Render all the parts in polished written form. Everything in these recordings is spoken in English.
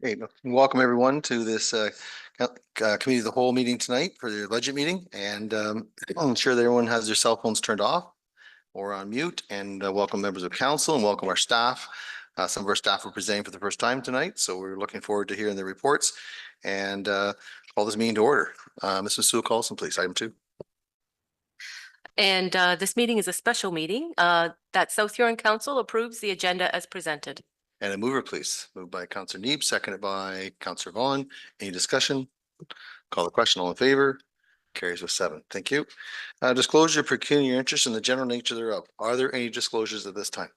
Hey, welcome everyone to this Committee of the Whole meeting tonight for their budget meeting. And I'll ensure that everyone has their cell phones turned off or on mute. And welcome members of council and welcome our staff. Some of our staff are presenting for the first time tonight, so we're looking forward to hearing their reports and call this meeting to order. Mrs. Sue Carlson, please, item 2. And this meeting is a special meeting that South Huron Council approves the agenda as presented. And a mover, please. Moved by Councillor Neep, seconded by Councillor Vaughn. Any discussion? Call the question. All in favor? Carries with 7. Thank you. Disclosure of pecuniary interest in the general nature thereof. Are there any disclosures at this time?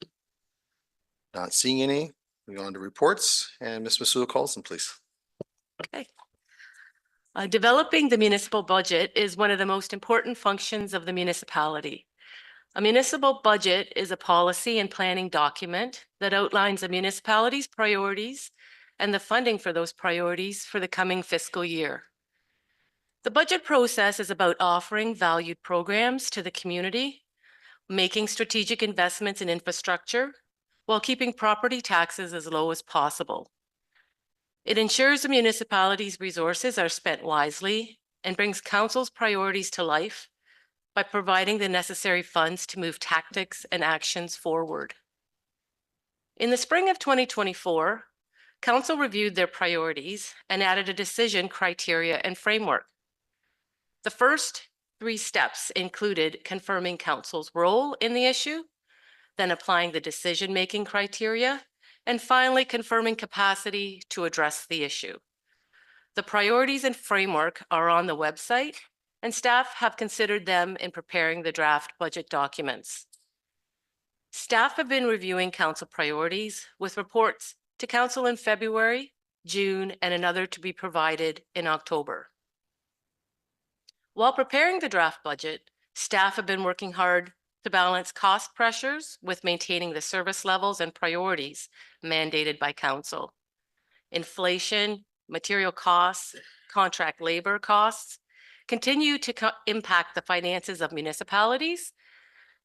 Not seeing any. We go on to reports. And Ms. Masua Carlson, please. Okay. Developing the municipal budget is one of the most important functions of the municipality. A municipal budget is a policy and planning document that outlines a municipality's priorities and the funding for those priorities for the coming fiscal year. The budget process is about offering valued programs to the community, making strategic investments in infrastructure, while keeping property taxes as low as possible. It ensures the municipality's resources are spent wisely and brings council's priorities to life by providing the necessary funds to move tactics and actions forward. In the spring of 2024, council reviewed their priorities and added a decision criteria and framework. The first 3 steps included confirming council's role in the issue, then applying the decision-making criteria, and finally confirming capacity to address the issue. The priorities and framework are on the website, and staff have considered them in preparing the draft budget documents. Staff have been reviewing council priorities with reports to council in February, June, and another to be provided in October. While preparing the draft budget, staff have been working hard to balance cost pressures with maintaining the service levels and priorities mandated by council. Inflation, material costs, contract labor costs continue to impact the finances of municipalities,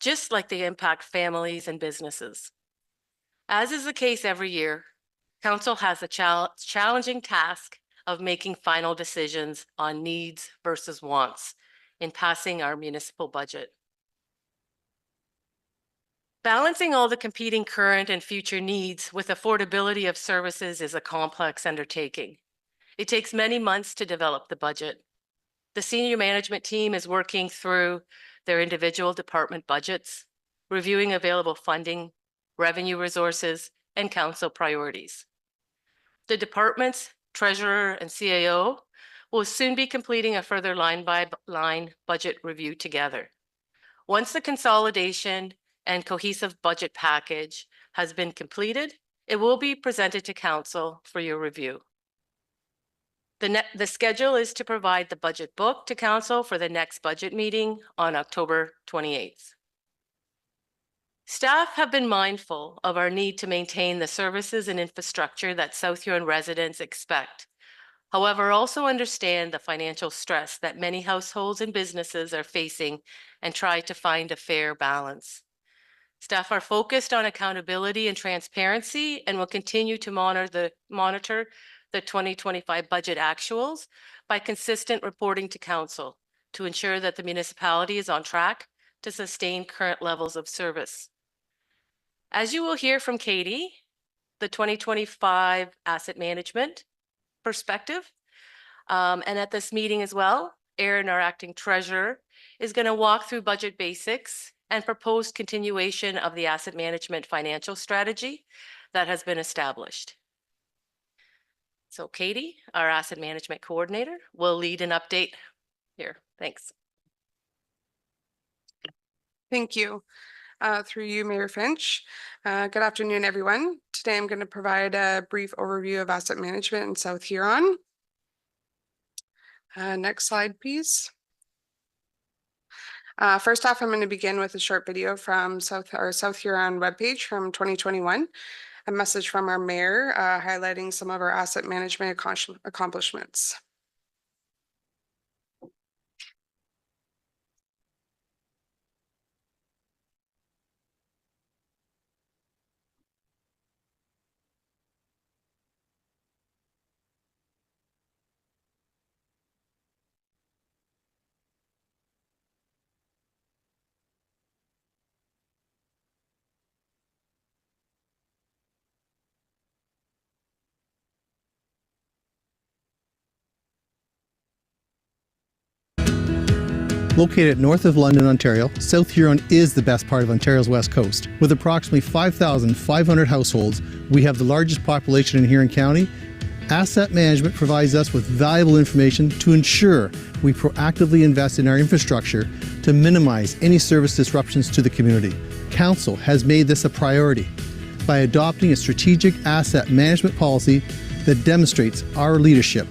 just like they impact families and businesses. As is the case every year, council has a challenging task of making final decisions on needs versus wants in passing our municipal budget. Balancing all the competing current and future needs with affordability of services is a complex undertaking. It takes many months to develop the budget. The senior management team is working through their individual department budgets, reviewing available funding, revenue resources, and council priorities. The department's treasurer and CAO will soon be completing a further line-by-line budget review together. Once the consolidation and cohesive budget package has been completed, it will be presented to council for your review. The schedule is to provide the budget book to council for the next budget meeting on October 28th. Staff have been mindful of our need to maintain the services and infrastructure that South Huron residents expect. However, also understand the financial stress that many households and businesses are facing and try to find a fair balance. Staff are focused on accountability and transparency and will continue to monitor the 2025 budget actuals by consistent reporting to council to ensure that the municipality is on track to sustain current levels of service. As you will hear from Katie, the 2025 asset management perspective, and at this meeting as well, Erin, our acting treasurer, is going to walk through budget basics and proposed continuation of the asset management financial strategy that has been established. So Katie, our asset management coordinator, will lead an update here. Thanks. Thank you. Through you, Mayor Finch. Good afternoon, everyone. Today I'm going to provide a brief overview of asset management in South Huron. Next slide, please. First off, I'm going to begin with a short video from our South Huron webpage from 2021, a message from our mayor highlighting some of our asset management accomplishments. Located north of London, Ontario, South Huron is the best part of Ontario's west coast. With approximately 5,500 households, we have the largest population in Huron County. Asset management provides us with valuable information to ensure we proactively invest in our infrastructure to minimize any service disruptions to the community. Council has made this a priority by adopting a strategic asset management policy that demonstrates our leadership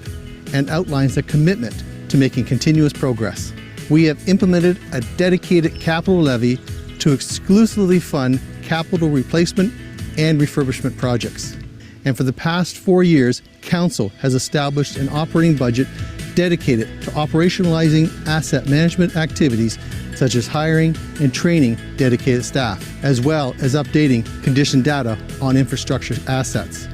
and outlines a commitment to making continuous progress. We have implemented a dedicated capital levy to exclusively fund capital replacement and refurbishment projects. And for the past 4 years, Council has established an operating budget dedicated to operationalizing asset management activities such as hiring and training dedicated staff, as well as updating condition data on infrastructure assets.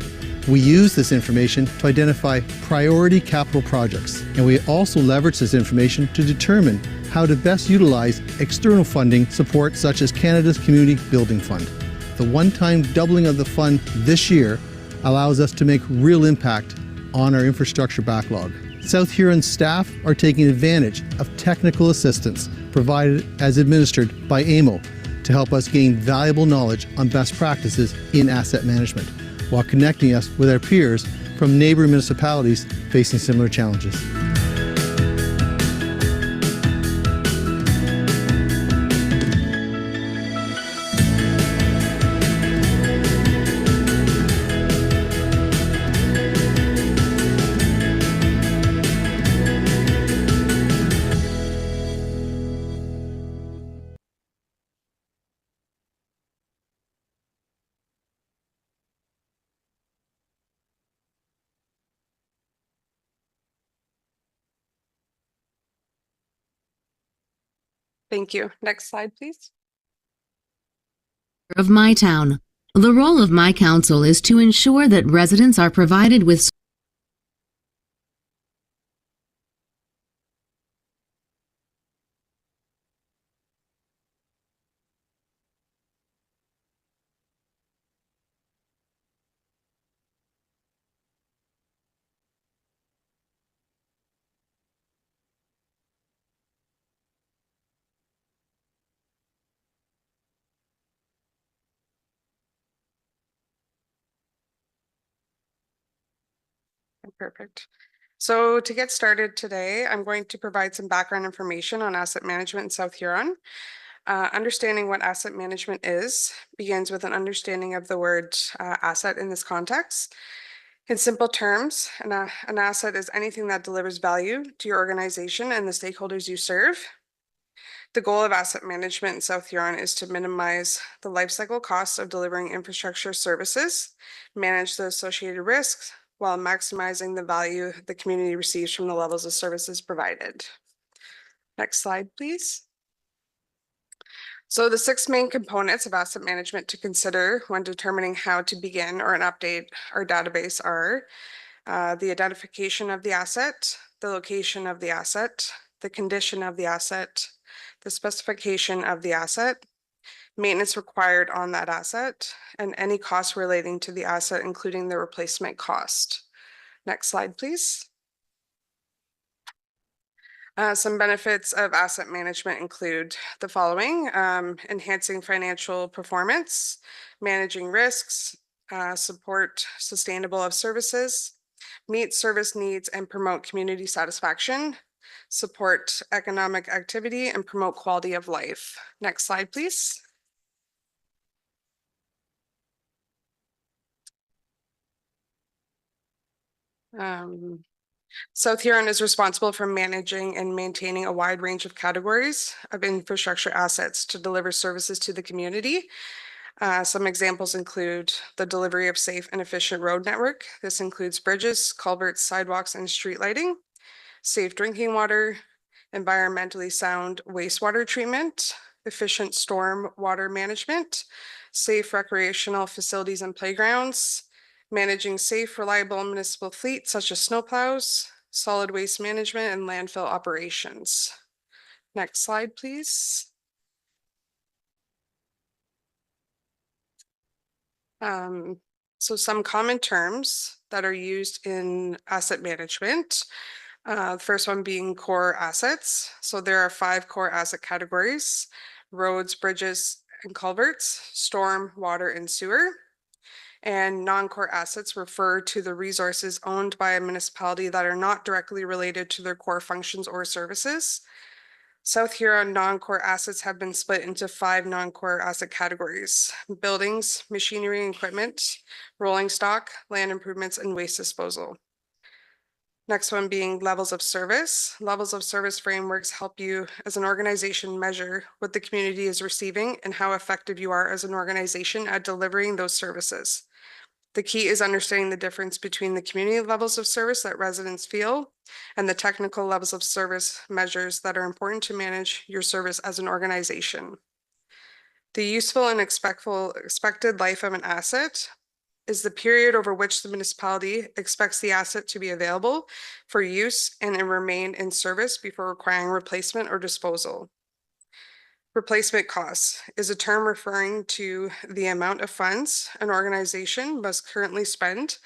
We use this information to identify priority capital projects, and we also leverage this information to determine how to best utilize external funding support such as Canada's Community Building Fund. The one-time doubling of the fund this year allows us to make real impact on our infrastructure backlog. South Huron staff are taking advantage of technical assistance provided as administered by AMO to help us gain valuable knowledge on best practices in asset management, while connecting us with our peers from neighboring municipalities facing similar challenges. Thank you. Next slide, please. Of my town. The role of my council is to ensure that residents are provided with Perfect. So to get started today, I'm going to provide some background information on asset management in South Huron. Understanding what asset management is begins with an understanding of the word asset in this context. In simple terms, an asset is anything that delivers value to your organization and the stakeholders you serve. The goal of asset management in South Huron is to minimize the lifecycle costs of delivering infrastructure services, manage the associated risks, while maximizing the value the community receives from the levels of services provided. Next slide, please. So the 6 main components of asset management to consider when determining how to begin or update our database are the identification of the asset, the location of the asset, the condition of the asset, the specification of the asset, maintenance required on that asset, and any costs relating to the asset, including the replacement cost. Next slide, please. Some benefits of asset management include the following: enhancing financial performance, managing risks, support sustainable of services, meet service needs and promote community satisfaction, support economic activity, and promote quality of life. Next slide, please. South Huron is responsible for managing and maintaining a wide range of categories of infrastructure assets to deliver services to the community. Some examples include the delivery of safe and efficient road network. This includes bridges, culverts, sidewalks, and street lighting, safe drinking water, environmentally sound wastewater treatment, efficient storm water management, safe recreational facilities and playgrounds, managing safe, reliable municipal fleets such as snowplows, solid waste management, and landfill operations. Next slide, please. So some common terms that are used in asset management The first one being core assets. So there are 5 core asset categories: roads, bridges, and culverts, storm, water, and sewer. And non-core assets refer to the resources owned by a municipality that are not directly related to their core functions or services. South Huron non-core assets have been split into 5 non-core asset categories: buildings, machinery and equipment, rolling stock, land improvements, and waste disposal. Next one being levels of service. Levels of service frameworks help you as an organization measure what the community is receiving and how effective you are as an organization at delivering those services. The key is understanding the difference between the community levels of service that residents feel and the technical levels of service measures that are important to manage your service as an organization. The useful and expected life of an asset is the period over which the municipality expects the asset to be available for use and remain in service before requiring replacement or disposal. Replacement costs is a term referring to the amount of funds an organization must currently spend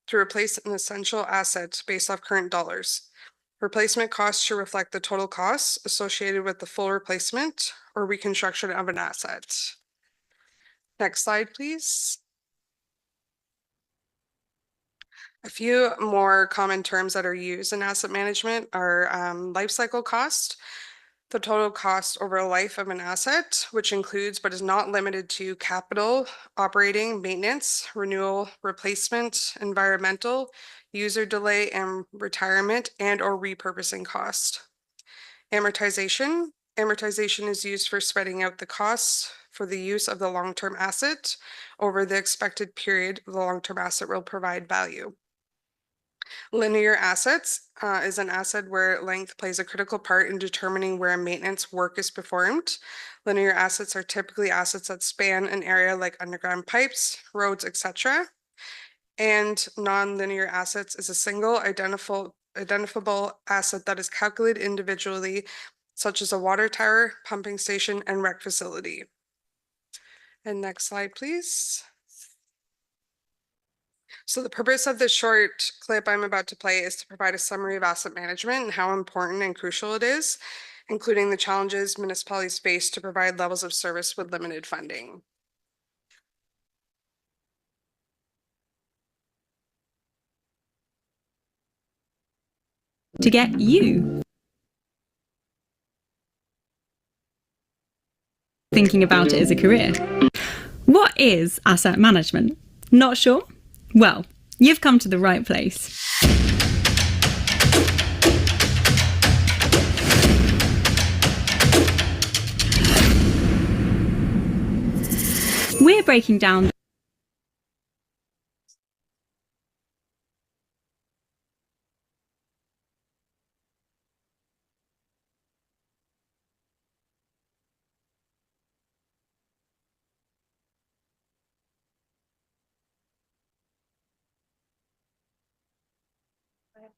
to replace an essential asset based off current dollars. Replacement costs should reflect the total costs associated with the full replacement or reconstruction of an asset. Next slide, please. A few more common terms that are used in asset management are life cycle cost, the total cost over a life of an asset, which includes but is not limited to capital, operating, maintenance, renewal, replacement, environmental, user delay and retirement, and or repurposing cost. Amortization. Amortization is used for spreading out the costs for the use of the long-term asset over the expected period the long-term asset will provide value. Linear assets is an asset where length plays a critical part in determining where maintenance work is performed. Linear assets are typically assets that span an area like underground pipes, roads, etc. And non-linear assets is a single identifiable asset that is calculated individually, such as a water tower, pumping station, and rec facility. And next slide, please. So the purpose of this short clip I'm about to play is to provide a summary of asset management and how important and crucial it is, including the challenges municipalities face to provide levels of service with limited funding. To get you thinking about it as a career. What is asset management? Not sure? Well, you've come to the right place. We're breaking down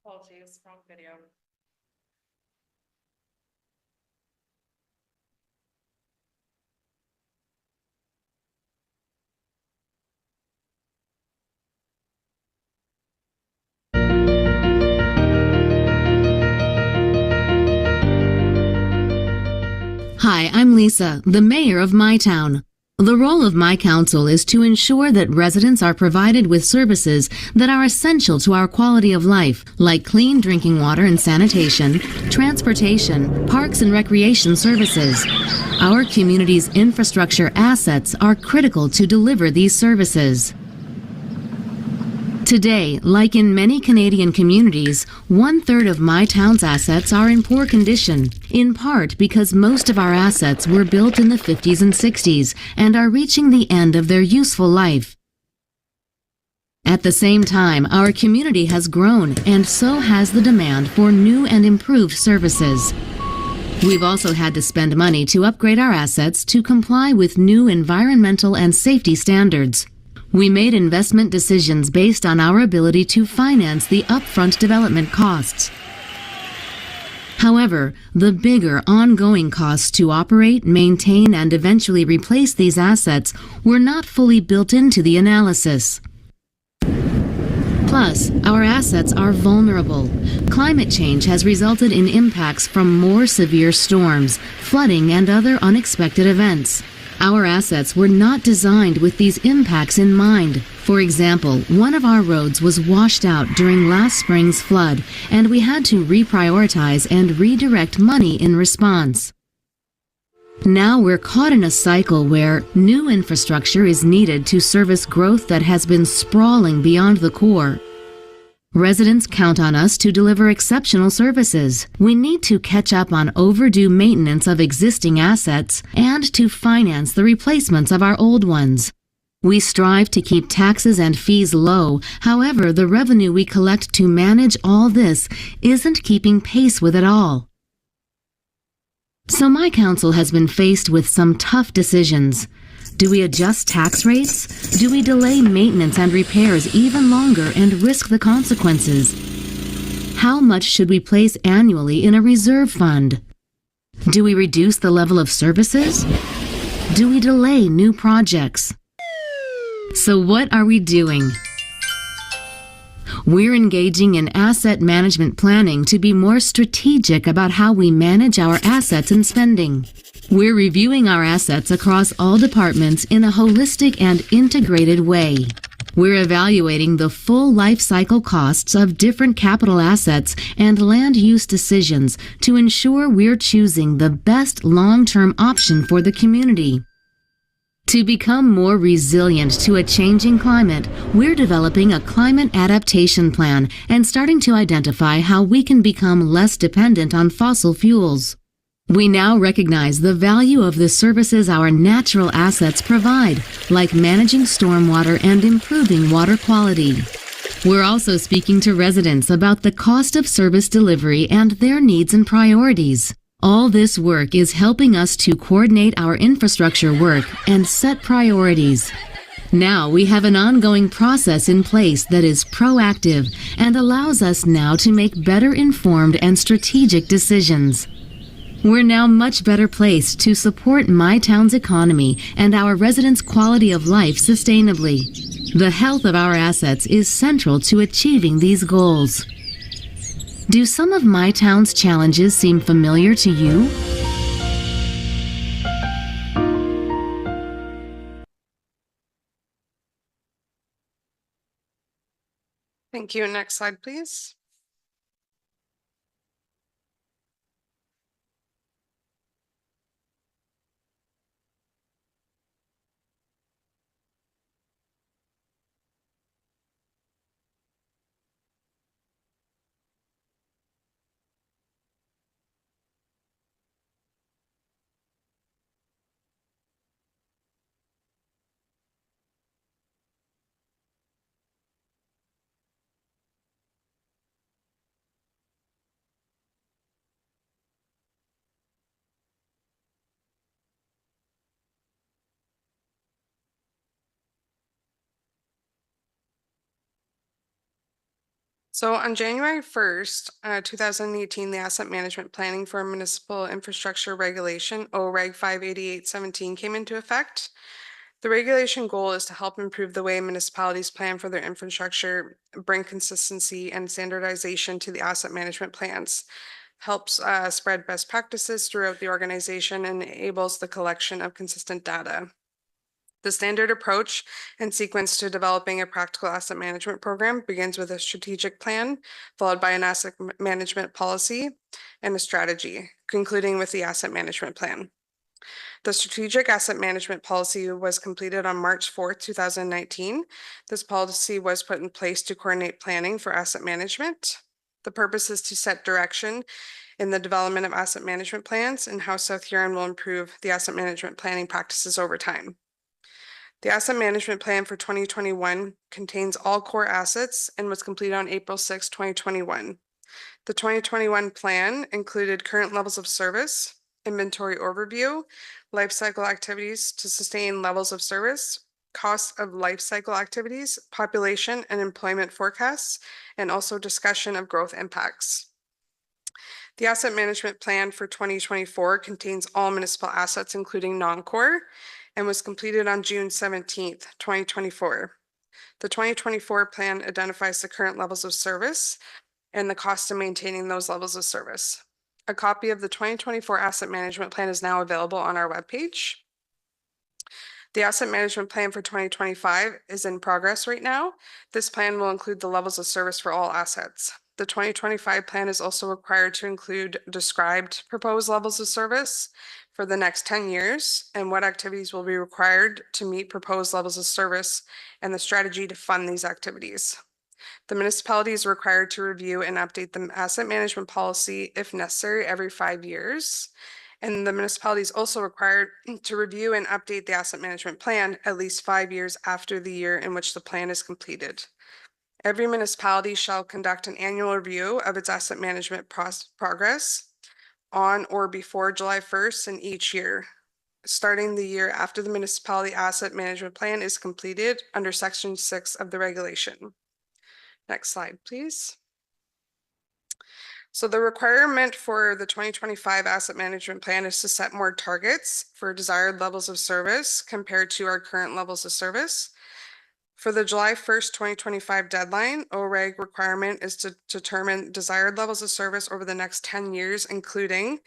Apologies, wrong video. Hi, I'm Lisa, the mayor of my town. The role of my council is to ensure that residents are provided with services that are essential to our quality of life, like clean drinking water and sanitation, transportation, parks and recreation services. Our community's infrastructure assets are critical to deliver these services. Today, like in many Canadian communities, 1/3 of my town's assets are in poor condition, in part because most of our assets were built in the 50s and 60s and are reaching the end of their useful life. At the same time, our community has grown, and so has the demand for new and improved services. We've also had to spend money to upgrade our assets to comply with new environmental and safety standards. We made investment decisions based on our ability to finance the upfront development costs. However, the bigger ongoing costs to operate, maintain, and eventually replace these assets were not fully built into the analysis. Plus, our assets are vulnerable. Climate change has resulted in impacts from more severe storms, flooding, and other unexpected events. Our assets were not designed with these impacts in mind. For example, one of our roads was washed out during last spring's flood, and we had to reprioritize and redirect money in response. Now we're caught in a cycle where new infrastructure is needed to service growth that has been sprawling beyond the core. Residents count on us to deliver exceptional services. We need to catch up on overdue maintenance of existing assets and to finance the replacements of our old ones. We strive to keep taxes and fees low. However, the revenue we collect to manage all this isn't keeping pace with it all. So my council has been faced with some tough decisions. Do we adjust tax rates? Do we delay maintenance and repairs even longer and risk the consequences? How much should we place annually in a reserve fund? Do we reduce the level of services? Do we delay new projects? So what are we doing? We're engaging in asset management planning to be more strategic about how we manage our assets and spending. We're reviewing our assets across all departments in a holistic and integrated way. We're evaluating the full life cycle costs of different capital assets and land use decisions to ensure we're choosing the best long-term option for the community. To become more resilient to a changing climate, we're developing a climate adaptation plan and starting to identify how we can become less dependent on fossil fuels. We now recognize the value of the services our natural assets provide, like managing stormwater and improving water quality. We're also speaking to residents about the cost of service delivery and their needs and priorities. All this work is helping us to coordinate our infrastructure work and set priorities. Now we have an ongoing process in place that is proactive and allows us now to make better informed and strategic decisions. We're now much better placed to support my town's economy and our residents' quality of life sustainably. The health of our assets is central to achieving these goals. Do some of my town's challenges seem familiar to you? Thank you. Next slide, please. So on January 1st, 2018, the Asset Management Planning for Municipal Infrastructure Regulation, OREG 58817, came into effect. The regulation goal is to help improve the way municipalities plan for their infrastructure, bring consistency and standardization to the asset management plans, helps spread best practices throughout the organization, and enables the collection of consistent data. The standard approach and sequence to developing a practical asset management program begins with a strategic plan, followed by an asset management policy and a strategy, concluding with the asset management plan. The strategic asset management policy was completed on March 4th, 2019. This policy was put in place to coordinate planning for asset management. The purpose is to set direction in the development of asset management plans and how South Huron will improve the asset management planning practices over time. The Asset Management Plan for 2021 contains all core assets and was completed on April 6, 2021. The 2021 plan included current levels of service, inventory overview, life cycle activities to sustain levels of service, costs of life cycle activities, population and employment forecasts, and also discussion of growth impacts. The Asset Management Plan for 2024 contains all municipal assets, including non-core, and was completed on June 17th, 2024. The 2024 plan identifies the current levels of service and the cost of maintaining those levels of service. A copy of the 2024 asset management plan is now available on our webpage. The asset management plan for 2025 is in progress right now. This plan will include the levels of service for all assets. The 2025 plan is also required to include described proposed levels of service for the next 10 years and what activities will be required to meet proposed levels of service and the strategy to fund these activities. The municipality is required to review and update the asset management policy if necessary every 5 years. And the municipality is also required to review and update the asset management plan at least 5 years after the year in which the plan is completed. Every municipality shall conduct an annual review of its asset management progress on or before July 1st in each year, starting the year after the municipality asset management plan is completed under Section 6 of the regulation. Next slide, please. So the requirement for the 2025 asset management plan is to set more targets for desired levels of service compared to our current levels of service. For the July 1st, 2025 deadline, OREG requirement is to determine desired levels of service over the next 10 years, including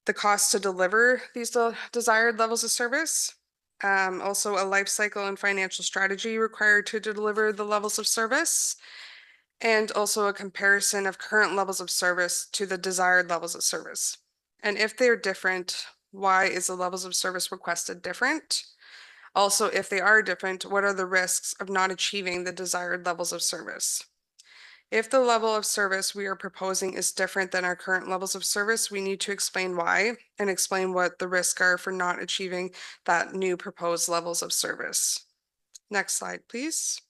the cost to deliver these desired levels of service. Also a life cycle and financial strategy required to deliver the levels of service, and also a comparison of current levels of service to the desired levels of service. And if they're different, why is the levels of service requested different? Also, if they are different, what are the risks of not achieving the desired levels of service? If the level of service we are proposing is different than our current levels of service, we need to explain why and explain what the risks are for not achieving that new proposed levels of service. Next slide, please.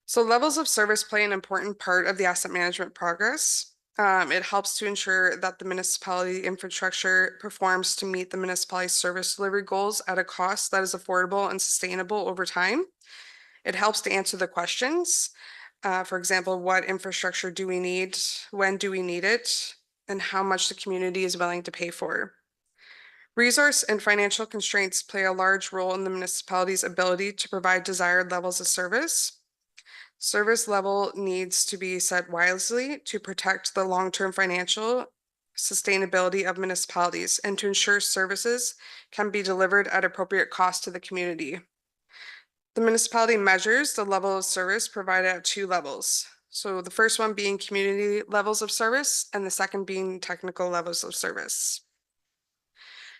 So levels of service play an important part of the asset management progress. It helps to ensure that the municipality infrastructure performs to meet the municipality's service delivery goals at a cost that is affordable and sustainable over time. It helps to answer the questions. For example, what infrastructure do we need? When do we need it? And how much the community is willing to pay for. Resource and financial constraints play a large role in the municipality's ability to provide desired levels of service. Service level needs to be set wisely to protect the long-term financial sustainability of municipalities and to ensure services can be delivered at appropriate cost to the community. The municipality measures the level of service provided at 2 levels. So the first one being community levels of service and the second being technical levels of service.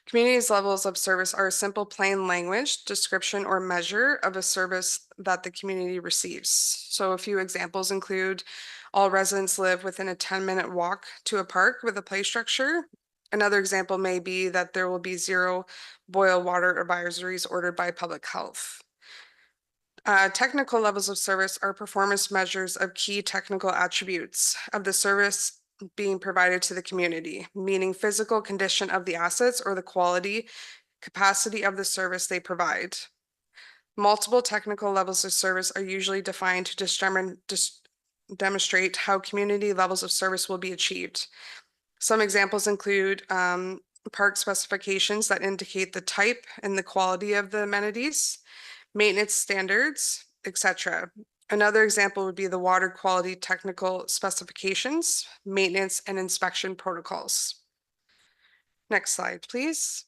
Community's levels of service are a simple plain language description or measure of a service that the community receives. So a few examples include all residents live within a 10-minute walk to a park with a play structure. Another example may be that there will be 0 boil water advisories ordered by public health. Technical levels of service are performance measures of key technical attributes of the service being provided to the community, meaning physical condition of the assets or the quality, capacity of the service they provide. Multiple technical levels of service are usually defined to demonstrate how community levels of service will be achieved. Some examples include park specifications that indicate the type and the quality of the amenities, maintenance standards, etc. Another example would be the water quality technical specifications, maintenance and inspection protocols. Next slide, please.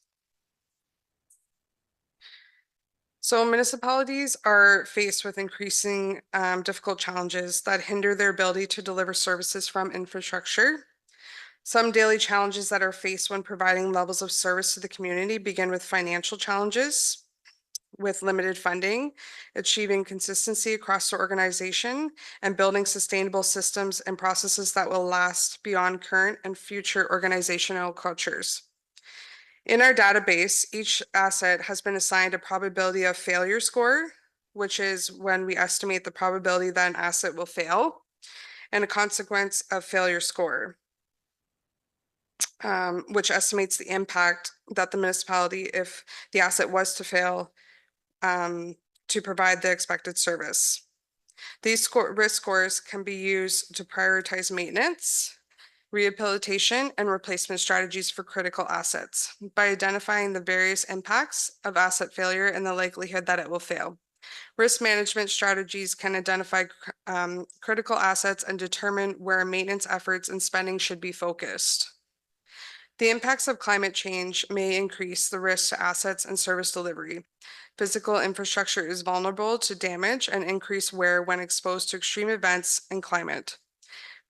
So municipalities are faced with increasing difficult challenges that hinder their ability to deliver services from infrastructure. Some daily challenges that are faced when providing levels of service to the community begin with financial challenges, with limited funding, achieving consistency across the organization, and building sustainable systems and processes that will last beyond current and future organizational cultures. In our database, each asset has been assigned a probability of failure score, which is when we estimate the probability that an asset will fail, and a consequence of failure score, which estimates the impact that the municipality, if the asset was to fail, to provide the expected service. These risk scores can be used to prioritize maintenance, rehabilitation, and replacement strategies for critical assets by identifying the various impacts of asset failure and the likelihood that it will fail. Risk management strategies can identify critical assets and determine where maintenance efforts and spending should be focused. The impacts of climate change may increase the risk to assets and service delivery. Physical infrastructure is vulnerable to damage and increased wear when exposed to extreme events and climate.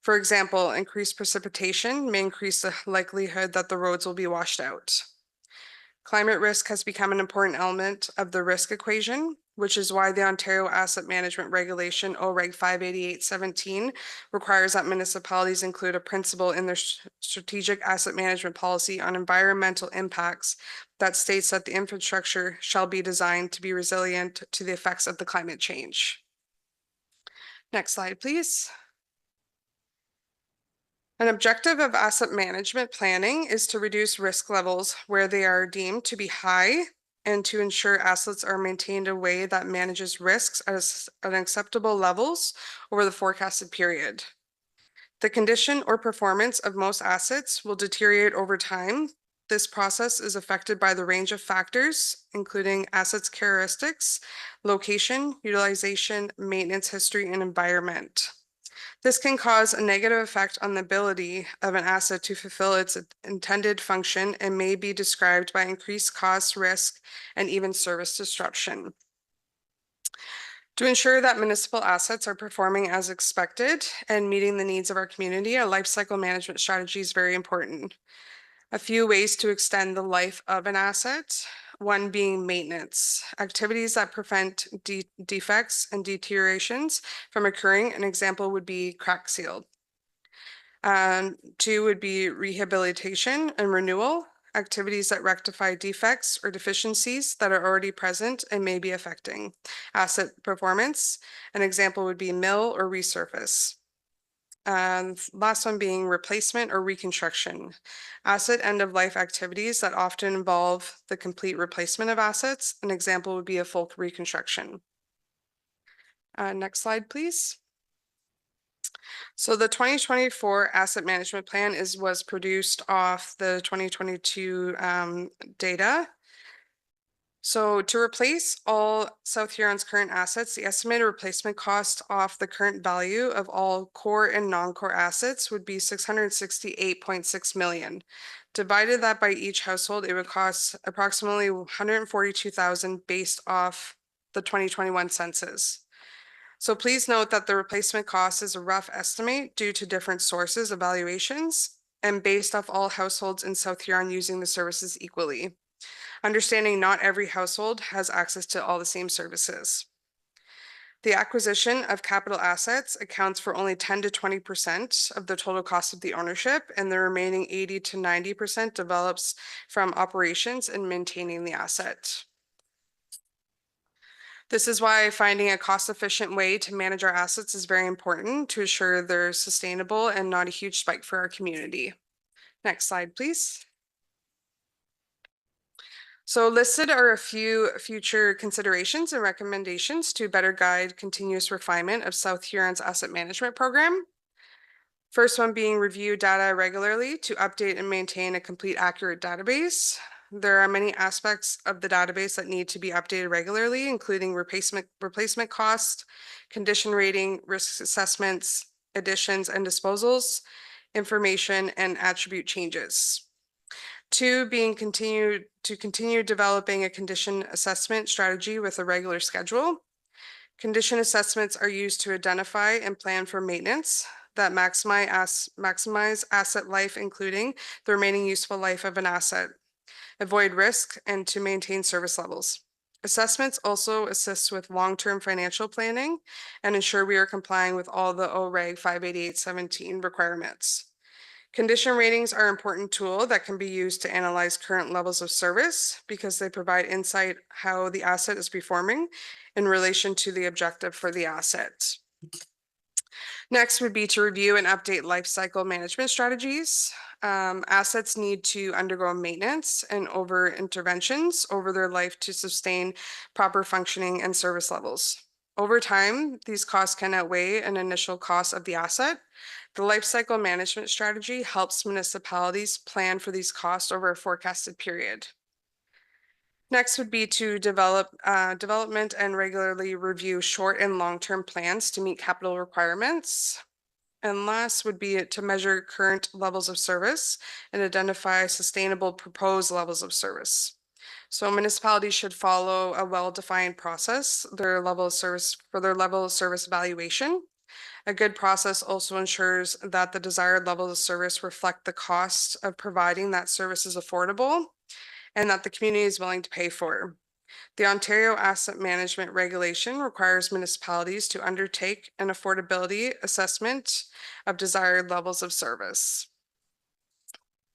For example, increased precipitation may increase the likelihood that the roads will be washed out. Climate risk has become an important element of the risk equation, which is why the Ontario Asset Management Regulation, OREG 588-17, requires that municipalities include a principle in their strategic asset management policy on environmental impacts that states that the infrastructure shall be designed to be resilient to the effects of the climate change. Next slide, please. An objective of asset management planning is to reduce risk levels where they are deemed to be high and to ensure assets are maintained in a way that manages risks at acceptable levels over the forecasted period. The condition or performance of most assets will deteriorate over time. This process is affected by the range of factors, including assets characteristics, location, utilization, maintenance history, and environment. This can cause a negative effect on the ability of an asset to fulfill its intended function and may be described by increased cost, risk, and even service disruption. To ensure that municipal assets are performing as expected and meeting the needs of our community, a life cycle management strategy is very important. A few ways to extend the life of an asset. One being maintenance, activities that prevent defects and deteriorations from occurring. An example would be crack sealed. Two would be rehabilitation and renewal, activities that rectify defects or deficiencies that are already present and may be affecting asset performance. An example would be mill or resurface. Last one being replacement or reconstruction. Asset end-of-life activities that often involve the complete replacement of assets. An example would be a full reconstruction. Next slide, please. So the 2024 asset management plan was produced off the 2022 data. So to replace all South Huron's current assets, the estimated replacement cost off the current value of all core and non-core assets would be $668.6 million. Divided that by each household, it would cost approximately $142,000 based off the 2021 census. So please note that the replacement cost is a rough estimate due to different sources of valuations and based off all households in South Huron using the services equally. Understanding not every household has access to all the same services. The acquisition of capital assets accounts for only 10 to 20% of the total cost of the ownership, and the remaining 80 to 90% develops from operations and maintaining the asset. This is why finding a cost-efficient way to manage our assets is very important to ensure they're sustainable and not a huge spike for our community. Next slide, please. So listed are a few future considerations and recommendations to better guide continuous refinement of South Huron's asset management program. First one being review data regularly to update and maintain a complete, accurate database. There are many aspects of the database that need to be updated regularly, including replacement cost, condition rating, risk assessments, additions and disposals, information, and attribute changes. Two, being continue developing a condition assessment strategy with a regular schedule. Condition assessments are used to identify and plan for maintenance that maximize asset life, including the remaining useful life of an asset, avoid risk, and to maintain service levels. Assessments also assist with long-term financial planning and ensure we are complying with all the OREG 588-17 requirements. Condition ratings are an important tool that can be used to analyze current levels of service because they provide insight how the asset is performing in relation to the objective for the asset. Next would be to review and update life cycle management strategies. Assets need to undergo maintenance and interventions over their life to sustain proper functioning and service levels. Over time, these costs can outweigh an initial cost of the asset. The life cycle management strategy helps municipalities plan for these costs over a forecasted period. Next would be to develop development and regularly review short and long-term plans to meet capital requirements. And last would be to measure current levels of service and identify sustainable proposed levels of service. So municipalities should follow a well-defined process, their level of service for their level of service evaluation. A good process also ensures that the desired levels of service reflect the cost of providing that service is affordable and that the community is willing to pay for. The Ontario Asset Management Regulation requires municipalities to undertake an affordability assessment of desired levels of service.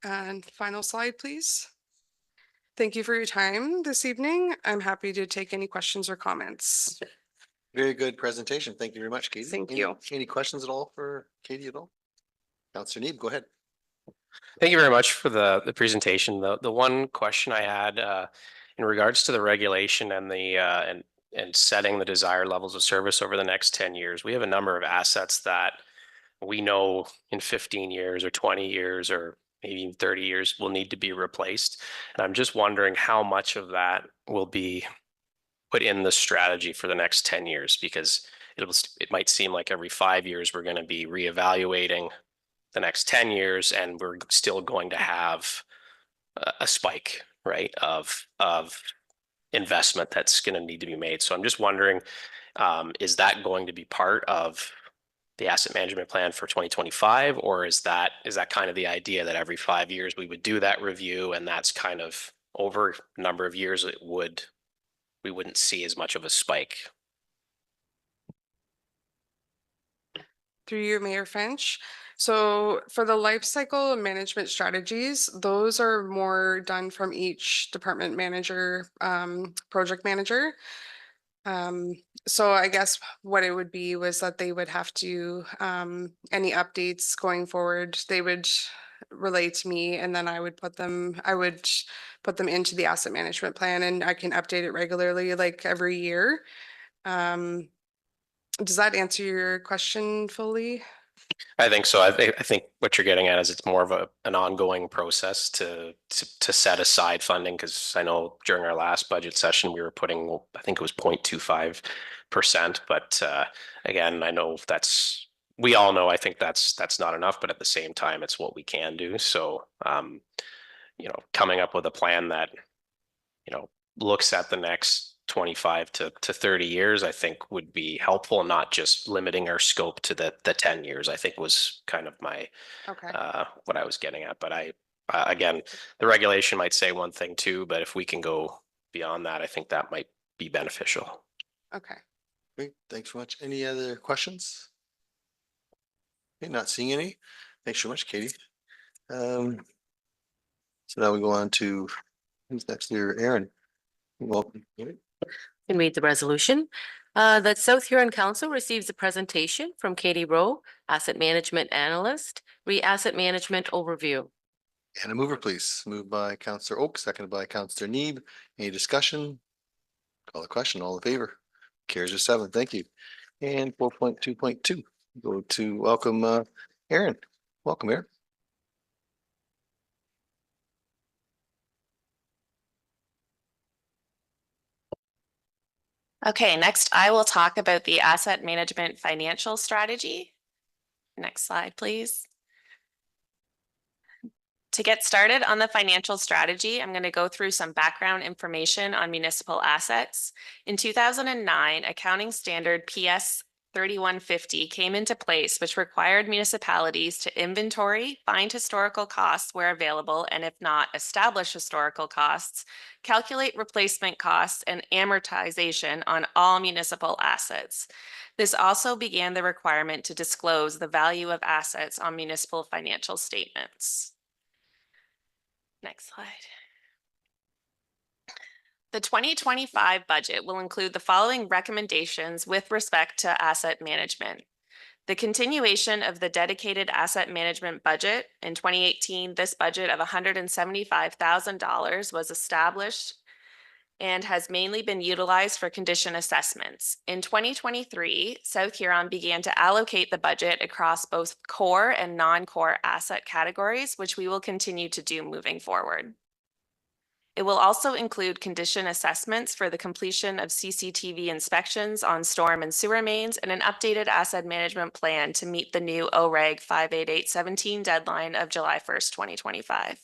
And final slide, please. Thank you for your time this evening. I'm happy to take any questions or comments. Very good presentation. Thank you very much, Katie. Thank Any- you. Any questions at all for Katie at all? Counselor Neeb, go ahead. Thank you very much for the presentation. The one question I had in regards to the regulation and the and setting the desired levels of service over the next 10 years, we have a number of assets that we know in 15 years or 20 years or maybe even 30 years will need to be replaced. And I'm just wondering how much of that will be put in the strategy for the next 10 years, because it might seem like every 5 years we're going to be reevaluating the next 10 years and we're still going to have a spike, right, of investment that's going to need to be made. So I'm just wondering, is that going to be part of the asset management plan for 2025, or is that kind of the idea that every 5 years we would do that review, and that's kind of over a number of years we wouldn't see as much of a spike? Through you, Mayor Finch. So for the life cycle management strategies, those are more done from each department manager, project manager. So I guess what it would be was that they would have to, any updates going forward, they would relate to me, and then I would put them into the asset management plan, and I can update it regularly, like every year. Does that answer your question fully? I think so. I think what you're getting at is it's more of an ongoing process to set aside funding, because I know during our last budget session we were putting, I think it was 0.25%, but again, I know we all know, I think that's not enough, but at the same time it's what we can do. So coming up with a plan that looks at the next 25 to 30 years, I think would be helpful, not just limiting our scope to the 10 years, I think was kind of my, what I was getting at. But again, the regulation might say one thing too, but if we can go beyond that, I think that might be beneficial. Okay. Great, thanks so much. Any other questions? Okay, not seeing any. Thanks so much, Katie. So now we go on to, who's next here? Aaron. Welcome. Can read the resolution. That South Huron Council receives a presentation from Katie Rowe, Asset Management Analyst, Asset Management Overview. And a mover, please. Moved by Councillor Oak, seconded by Councillor Neeb. Any discussion? Call the question. All in favor? Carries with 7. Thank you. And 4.2.2. Go to welcome Aaron. Welcome, Aaron. Okay, next I will talk about the asset management financial strategy. Next slide, please. To get started on the financial strategy, I'm going to go through some background information on municipal assets. In 2009, accounting standard PS 3150 came into place, which required municipalities to inventory, find historical costs where available, and if not, establish historical costs, calculate replacement costs, and amortization on all municipal assets. This also began the requirement to disclose the value of assets on municipal financial statements. Next slide. The 2025 budget will include the following recommendations with respect to asset management. The continuation of the dedicated asset management budget. In 2018, this budget of $175,000 was established and has mainly been utilized for condition assessments. In 2023, South Huron began to allocate the budget across both core and non-core asset categories, which we will continue to do moving forward. It will also include condition assessments for the completion of CCTV inspections on storm and sewer mains and an updated asset management plan to meet the new OREG 58817 deadline of July 1st, 2025.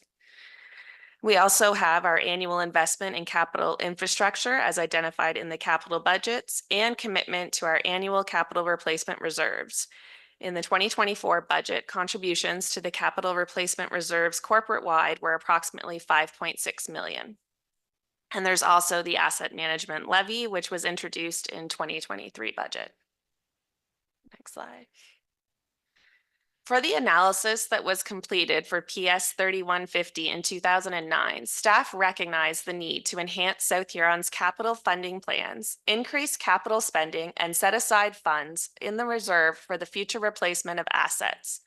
We also have our annual investment in capital infrastructure as identified in the capital budgets and commitment to our annual capital replacement reserves. In the 2024 budget, contributions to the capital replacement reserves corporate-wide were approximately $5.6 million. And there's also the asset management levy, which was introduced in 2023 budget. Next slide. For the analysis that was completed for PS 3150 in 2009, staff recognized the need to enhance South Huron's capital funding plans, increase capital spending, and set aside funds in the reserve for the future replacement of assets.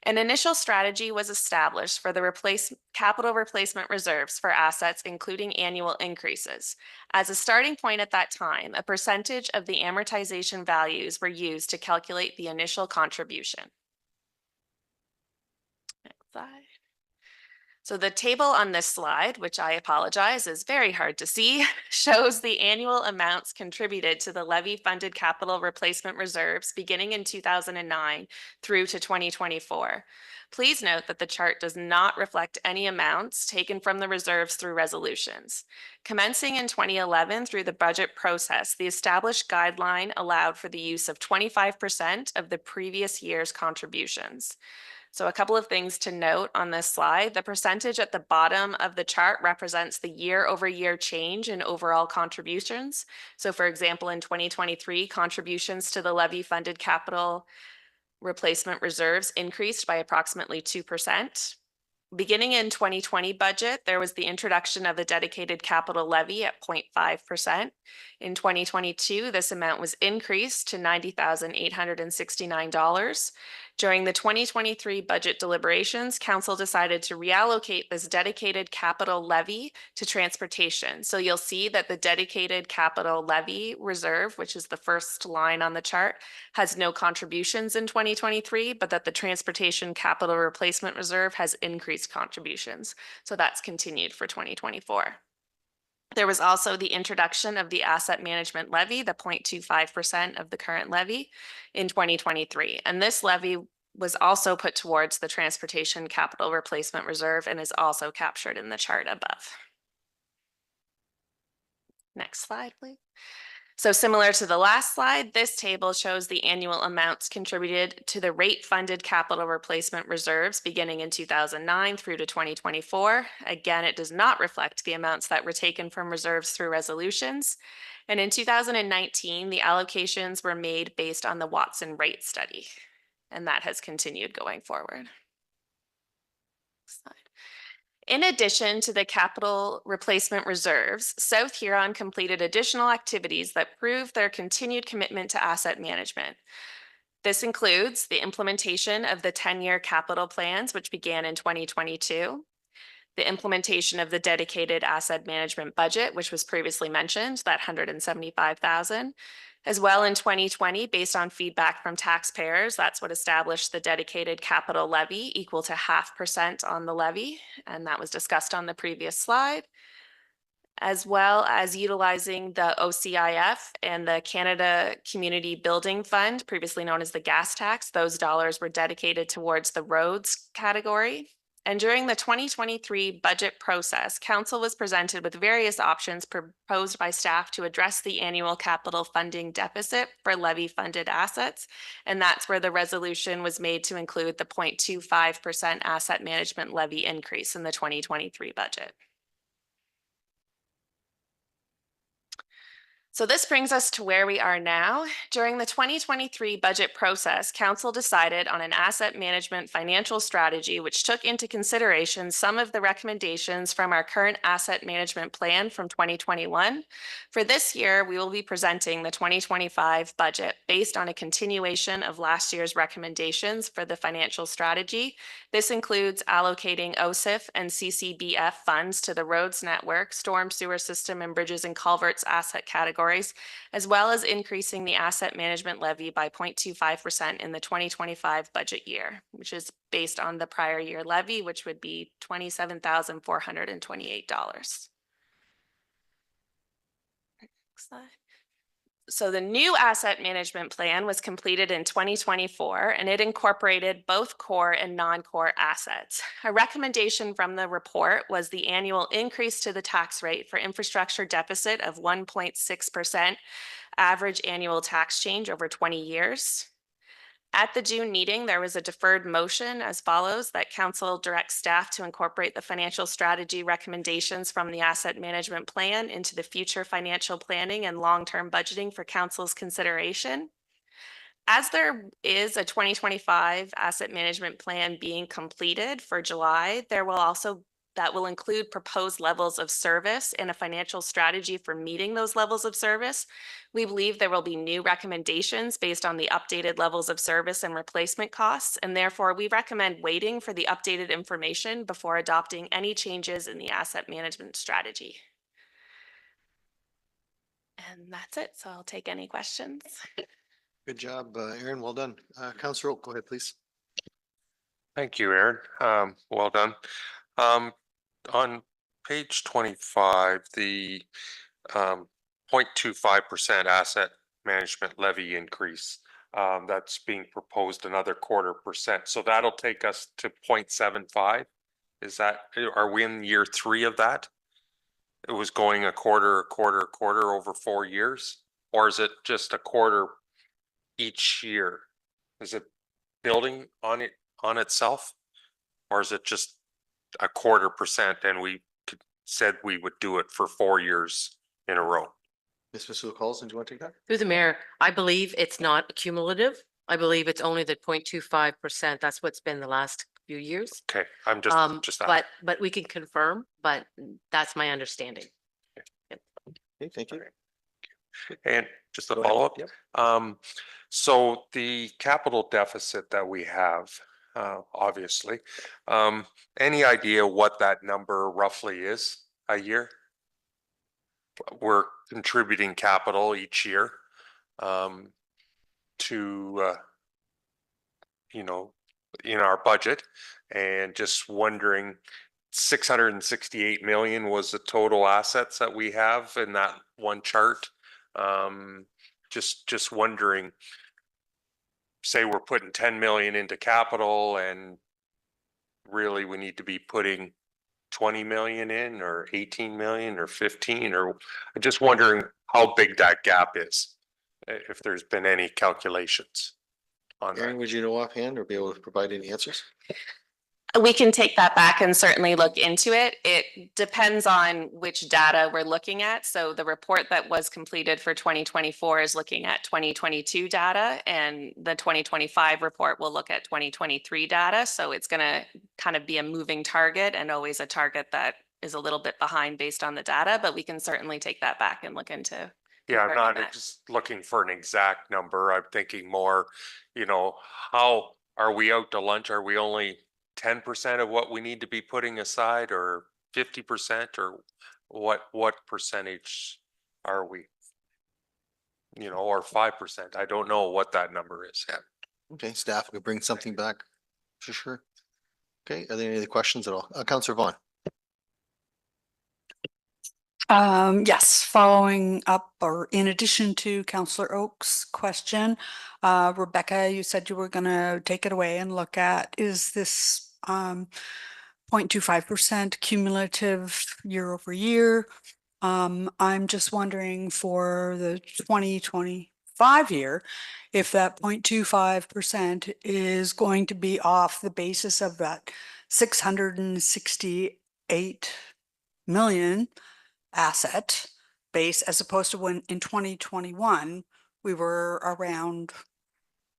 An initial strategy was established for the capital replacement reserves for assets, including annual increases. As a starting point at that time, a percentage of the amortization values were used to calculate the initial contribution. Next slide. So the table on this slide, which I apologize is very hard to see, shows the annual amounts contributed to the levy-funded capital replacement reserves beginning in 2009 through to 2024. Please note that the chart does not reflect any amounts taken from the reserves through resolutions. Commencing in 2011 through the budget process, the established guideline allowed for the use of 25% of the previous year's contributions. So a couple of things to note on this slide. The percentage at the bottom of the chart represents the year-over-year change in overall contributions. So for example, in 2023, contributions to the levy-funded capital replacement reserves increased by approximately 2%. Beginning in 2020 budget, there was the introduction of a dedicated capital levy at 0.5%. In 2022, this amount was increased to $90,869. During the 2023 budget deliberations, Council decided to reallocate this dedicated capital levy to transportation. So you'll see that the dedicated capital levy reserve, which is the first line on the chart, has no contributions in 2023, but that the transportation capital replacement reserve has increased contributions. So that's continued for 2024. There was also the introduction of the asset management levy, the 0.25% of the current levy in 2023. And this levy was also put towards the transportation capital replacement reserve and is also captured in the chart above. Next slide, please. So similar to the last slide, this table shows the annual amounts contributed to the rate-funded capital replacement reserves beginning in 2009 through to 2024. Again, it does not reflect the amounts that were taken from reserves through resolutions. And in 2019, the allocations were made based on the Watson rate study, and that has continued going forward. Next slide. In addition to the capital replacement reserves, South Huron completed additional activities that prove their continued commitment to asset management. This includes the implementation of the 10-year capital plans, which began in 2022, the implementation of the dedicated asset management budget, which was previously mentioned, that $175,000. As well in 2020, based on feedback from taxpayers, that's what established the dedicated capital levy equal to 0.5% on the levy, and that was discussed on the previous slide. As well as utilizing the OCIF and the Canada Community Building Fund, previously known as the gas tax, those dollars were dedicated towards the roads category. And during the 2023 budget process, Council was presented with various options proposed by staff to address the annual capital funding deficit for levy-funded assets. And that's where the resolution was made to include the 0.25% asset management levy increase in the 2023 budget. So this brings us to where we are now. During the 2023 budget process, Council decided on an asset management financial strategy, which took into consideration some of the recommendations from our current asset management plan from 2021. For this year, we will be presenting the 2025 budget based on a continuation of last year's recommendations for the financial strategy. This includes allocating OCIF and CCBF funds to the roads network, storm sewer system, and bridges and culverts asset categories, as well as increasing the asset management levy by 0.25% in the 2025 budget year, which is based on the prior year levy, which would be $27,428. Next slide. So the new asset management plan was completed in 2024, and it incorporated both core and non-core assets. A recommendation from the report was the annual increase to the tax rate for infrastructure deficit of 1.6%, average annual tax change over 20 years. At the June meeting, there was a deferred motion as follows: that council directs staff to incorporate the financial strategy recommendations from the asset management plan into the future financial planning and long-term budgeting for council's consideration. As there is a 2025 asset management plan being completed for July, that will include proposed levels of service and a financial strategy for meeting those levels of service. We believe there will be new recommendations based on the updated levels of service and replacement costs, and therefore we recommend waiting for the updated information before adopting any changes in the asset management strategy. And that's it, so I'll take any questions. Good job, Aaron. Well done. Councillor Oak, go ahead, please. Thank you, Aaron. Well done. On page 25, the 0.25% asset management levy increase, that's being proposed another 0.25%. So that'll take us to 0.75. Are we in year 3 of that? It was going a quarter over 4 years, or is it just a quarter each year? Is it building on itself, or is it just a 0.25%, and we said we would do it for 4 years in a row? Ms. Masuda-Collison, do you want to take that? Through the mayor, I believe it's not cumulative. I believe it's only the 0.25%. That's what's been the last few years. Okay, I'm just that. But we can confirm, but that's my understanding. Okay, thank you. And just a Go ahead. follow-up. Yep. So the capital deficit that we have, obviously, any idea what that number roughly is a year? We're contributing capital each year to in our budget, and just wondering, 668 million was the total assets that we have in that one chart. Just wondering, say we're putting 10 million into capital, and really we need to be putting 20 million in, or 18 million, or 15, or just wondering how big that gap is, if there's been any calculations on that. Aaron, would you know offhand or be able to provide any answers? We can take that back and certainly look into it. It depends on which data we're looking at. So the report that was completed for 2024 is looking at 2022 data, and the 2025 report will look at 2023 data. So it's going to kind of be a moving target, and always a target that is a little bit behind based on the data, but we can certainly take that back and look into. Yeah, I'm not confirming that. just looking for an exact number. I'm thinking more, how are we out to lunch? Are we only 10% of what we need to be putting aside, or 50%, or what percentage are we? Or 5%. I don't know what that number is yet. Okay, staff could bring something back for sure. Okay, are there any other questions at all? Councillor Vaughn. Yes, following up, or in addition to Councillor Oak's question, Rebecca, you said you were going to take it away and look at, is this 0.25% cumulative year over year? I'm just wondering for the 2025 year, if that 0.25% is going to be off the basis of that 668 million asset base, as opposed to when in 2021 we were around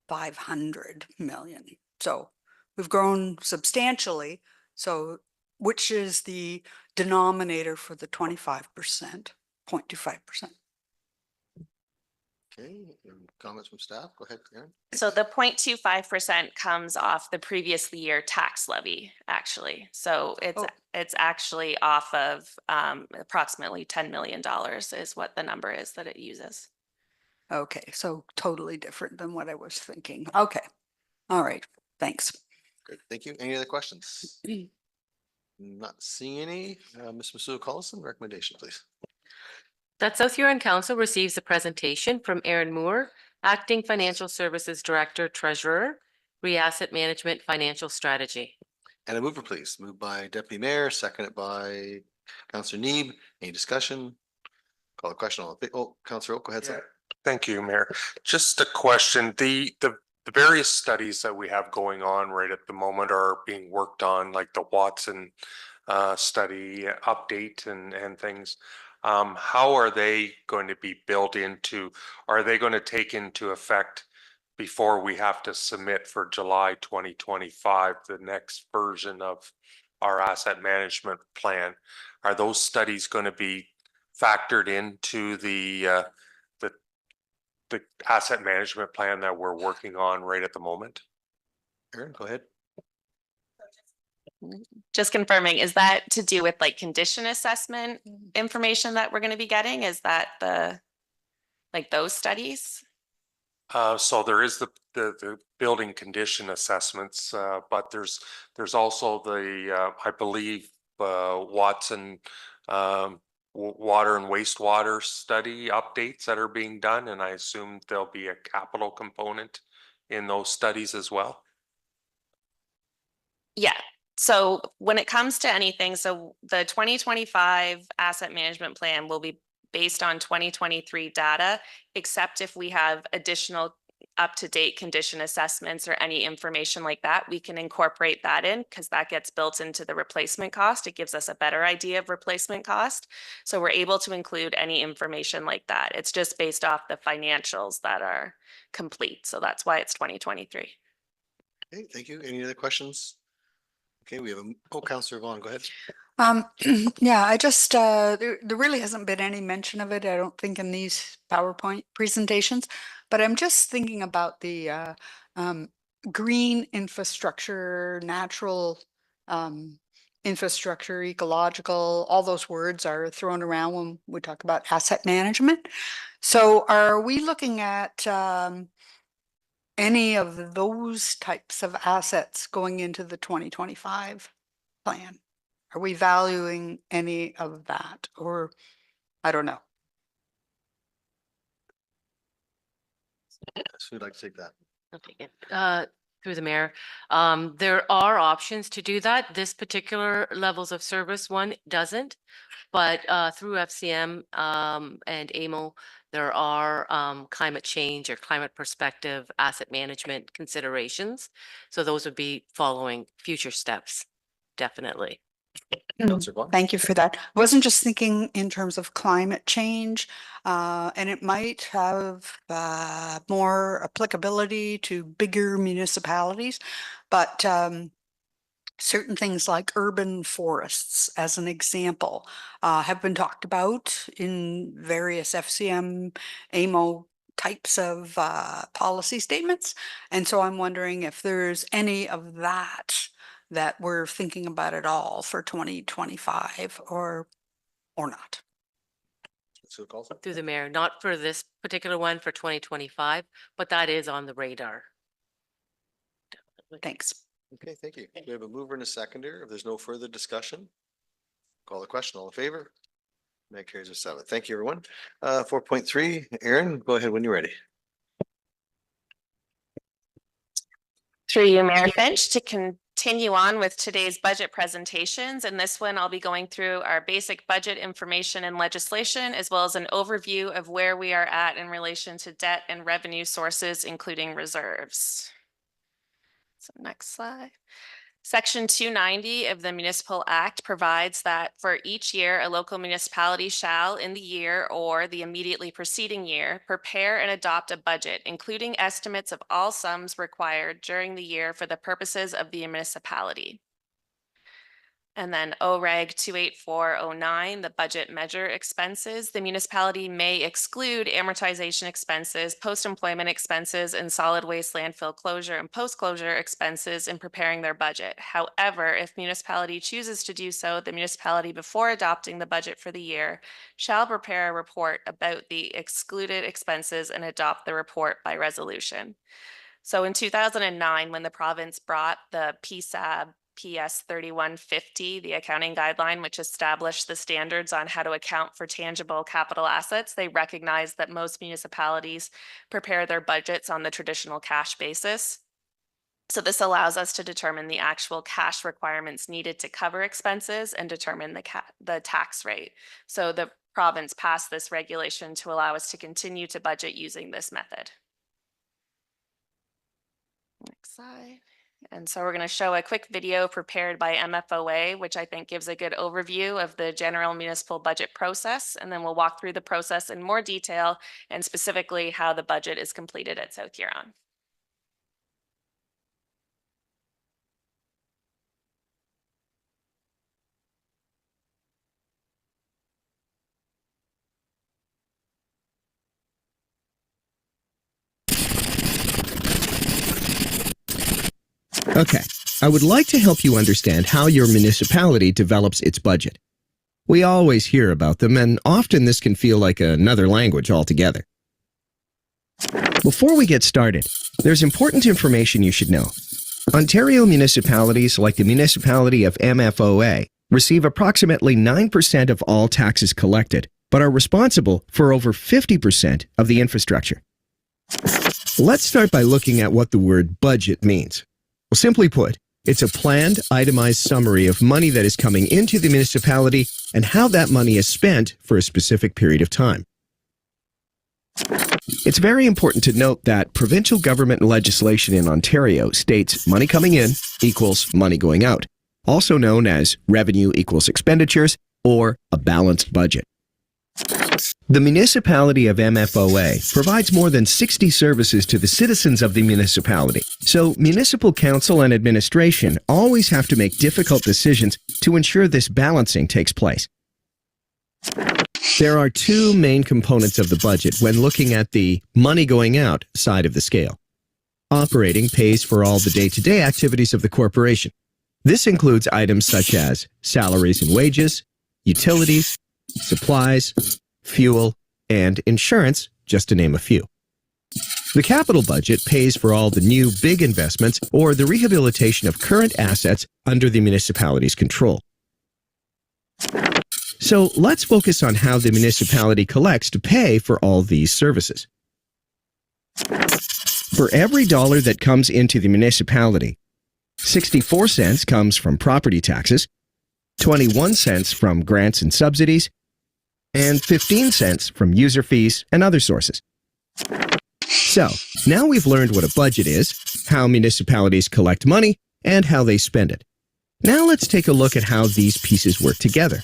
500 million. So we've grown substantially. So which is the denominator for the 25%, 0.25%? Okay, comments from staff? Go ahead, Aaron. So the 0.25% comes off the previous year tax levy, actually. So it's actually off of approximately $10 million is what the number is that it uses. Okay, so totally different than what I was thinking. Okay, all right, thanks. Good, thank you. Any other questions? Not seeing any. Ms. Masuda-Collison, recommendation, please. That South Huron Council receives a presentation from Aaron Moore, Acting Financial Services Director, Treasurer, Asset Management Financial Strategy. And a mover, please. Moved by Deputy Mayor, seconded by Councillor Neeb. Any discussion? Call a question. Councillor Oak, go ahead, sir. Thank you, Mayor. Just a question. The various studies that we have going on right at the moment are being worked on, like the Watson study update and things. How are they going to be built into, are they going to take into effect before we have to submit for July 2025, the next version of our asset management plan? Are those studies going to be factored into the asset management plan that we're working on right at the moment? Aaron, go ahead. Just confirming, is that to do with like condition assessment information that we're going to be getting? Is that like those studies? So there is the building condition assessments, but there's also the I believe Watson water and wastewater study updates that are being done, and I assume there'll be a capital component in those studies as well. Yeah. So when it comes to anything, so the 2025 asset management plan will be based on 2023 data, except if we have additional up-to-date condition assessments or any information like that, we can incorporate that in because that gets built into the replacement cost. It gives us a better idea of replacement cost. So we're able to include any information like that. It's just based off the financials that are complete. So that's why it's 2023. Okay, thank you. Any other questions? Okay, we have Councillor Vaughn, go ahead. Yeah, I just, there really hasn't been any mention of it, I don't think, in these PowerPoint presentations, but I'm just thinking about the green infrastructure, natural infrastructure, ecological, all those words are thrown around when we talk about asset management. So are we looking at any of those types of assets going into the 2025 plan? Are we valuing any of that, or I don't know? So who'd like to take that? I'll take it. Through the mayor. There are options to do that. This particular levels of service one doesn't, but through FCM and AMO, there are climate change or climate perspective asset management considerations. So those would be following future steps, definitely. Councillor Vaughn? Thank you for that. I wasn't just thinking in terms of climate change, and it might have more applicability to bigger municipalities, but certain things like urban forests, as an example, have been talked about in various FCM, AMO types of policy statements. And so I'm wondering if there's any of that that we're thinking about at all for 2025 or not. Through the mayor, not for this particular one for 2025, but that is on the radar. Thanks. Okay, thank you. We have a mover and a seconder. If there's no further discussion, call the question. All in favor? That carries us 7. Thank you, everyone. 4.3, Aaron, go ahead when you're ready. Through you, Mayor Finch, to continue on with today's budget presentations. And this one, I'll be going through our basic budget information and legislation, as well as an overview of where we are at in relation to debt and revenue sources, including reserves. So next slide. Section 290 of the Municipal Act provides that for each year, a local municipality shall, in the year or the immediately preceding year, prepare and adopt a budget, including estimates of all sums required during the year for the purposes of the municipality. And then OREG 28409, the budget measure expenses. The municipality may exclude amortization expenses, post-employment expenses, and solid waste landfill closure and post-closure expenses in preparing their budget. However, if municipality chooses to do so, the municipality, before adopting the budget for the year, shall prepare a report about the excluded expenses and adopt the report by resolution. So in 2009, when the province brought the PSAB PS 3150, the accounting guideline, which established the standards on how to account for tangible capital assets. They recognize that most municipalities prepare their budgets on the traditional cash basis. So this allows us to determine the actual cash requirements needed to cover expenses and determine the tax rate. So the province passed this regulation to allow us to continue to budget using this method. Next slide. And so we're going to show a quick video prepared by MFOA, which I think gives a good overview of the general municipal budget process. And then we'll walk through the process in more detail and specifically how the budget is completed at South Huron. Okay, I would like to help you understand how your municipality develops its budget. We always hear about them, and often this can feel like another language altogether. Before we get started, there's important information you should know. Ontario municipalities, like the municipality of MFOA, receive approximately 9% of all taxes collected, but are responsible for over 50% of the infrastructure. Let's start by looking at what the word budget means. Well, simply put, it's a planned, itemized summary of money that is coming into the municipality and how that money is spent for a specific period of time. It's very important to note that provincial government legislation in Ontario states money coming in equals money going out, also known as revenue equals expenditures or a balanced budget. The municipality of MFOA provides more than 60 services to the citizens of the municipality, so municipal council and administration always have to make difficult decisions to ensure this balancing takes place. There are two main components of the budget when looking at the money going out side of the scale. Operating pays for all the day-to-day activities of the corporation. This includes items such as salaries and wages, utilities, supplies, fuel, and insurance, just to name a few. The capital budget pays for all the new big investments or the rehabilitation of current assets under the municipality's control. So let's focus on how the municipality collects to pay for all these services. For every dollar that comes into the municipality, 64 cents comes from property taxes, 21 cents from grants and subsidies, and 15 cents from user fees and other sources. So, now we've learned what a budget is, how municipalities collect money, and how they spend it. Now let's take a look at how these pieces work together.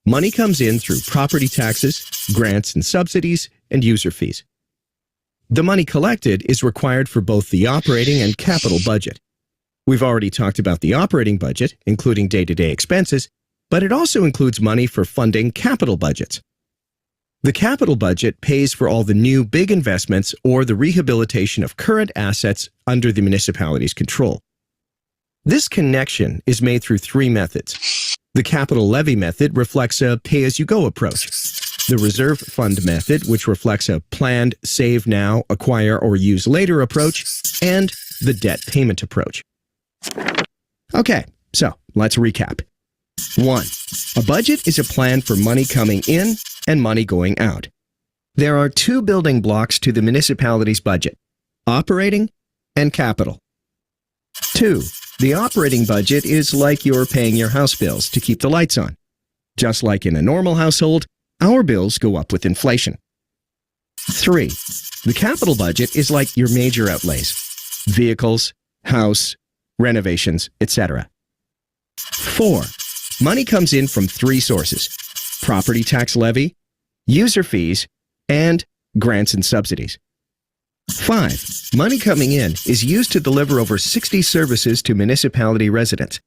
Money comes in through property taxes, grants and subsidies, and user fees. The money collected is required for both the operating and capital budget. We've already talked about the operating budget, including day-to-day expenses, but it also includes money for funding capital budgets. The capital budget pays for all the new big investments or the rehabilitation of current assets under the municipality's control. This connection is made through three methods. The capital levy method reflects a pay-as-you-go approach. The reserve fund method, which reflects a planned save now, acquire, or use later approach, and the debt payment approach. Okay, so let's recap. 1. A budget is a plan for money coming in and money going out. There are two building blocks to the municipality's budget: operating and capital. 2. The operating budget is like you're paying your house bills to keep the lights on. Just like in a normal household, our bills go up with inflation. 3. The capital budget is like your major outlays: vehicles, house, renovations, etc. 4. Money comes in from three sources: property tax levy, user fees, and grants and subsidies. 5. Money coming in is used to deliver over 60 services to municipality residents.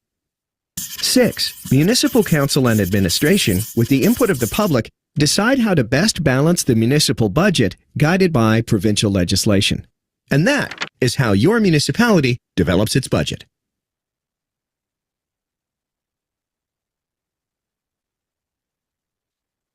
6. Municipal council and administration, with the input of the public, decide how to best balance the municipal budget guided by provincial legislation. And that is how your municipality develops its budget.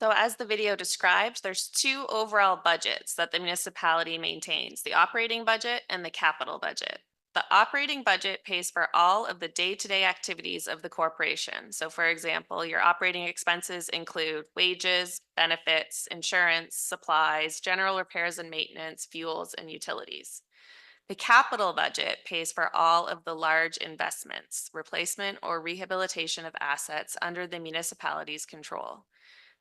So as the video described, there's two overall budgets that the municipality maintains: the operating budget and the capital budget. The operating budget pays for all of the day-to-day activities of the corporation. So for example, your operating expenses include wages, benefits, insurance, supplies, general repairs and maintenance, fuels, and utilities. The capital budget pays for all of the large investments, replacement or rehabilitation of assets under the municipality's control.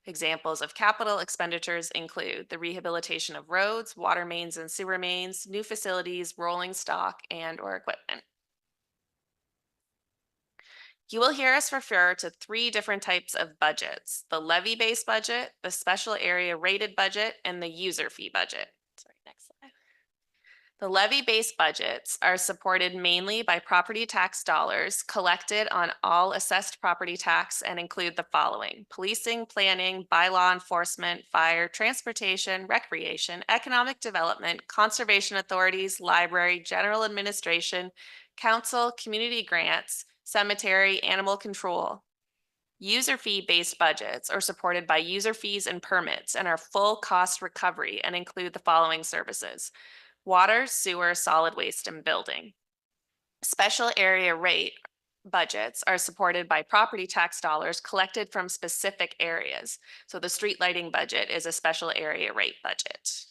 Examples of capital expenditures include the rehabilitation of roads, water mains and sewer mains, new facilities, rolling stock, and/or equipment. You will hear us refer to 3 different types of budgets: the levy-based budget, the special area rated budget, and the user fee budget. Sorry, next slide. The levy-based budgets are supported mainly by property tax dollars collected on all assessed property tax and include the following: policing, planning, bylaw enforcement, fire, transportation, recreation, economic development, conservation authorities, library, general administration, council, community grants, cemetery, animal control. User fee-based budgets are supported by user fees and permits and are full cost recovery and include the following services: water, sewer, solid waste, and building. Special area rate budgets are supported by property tax dollars collected from specific areas. So the street lighting budget is a special area rate budget.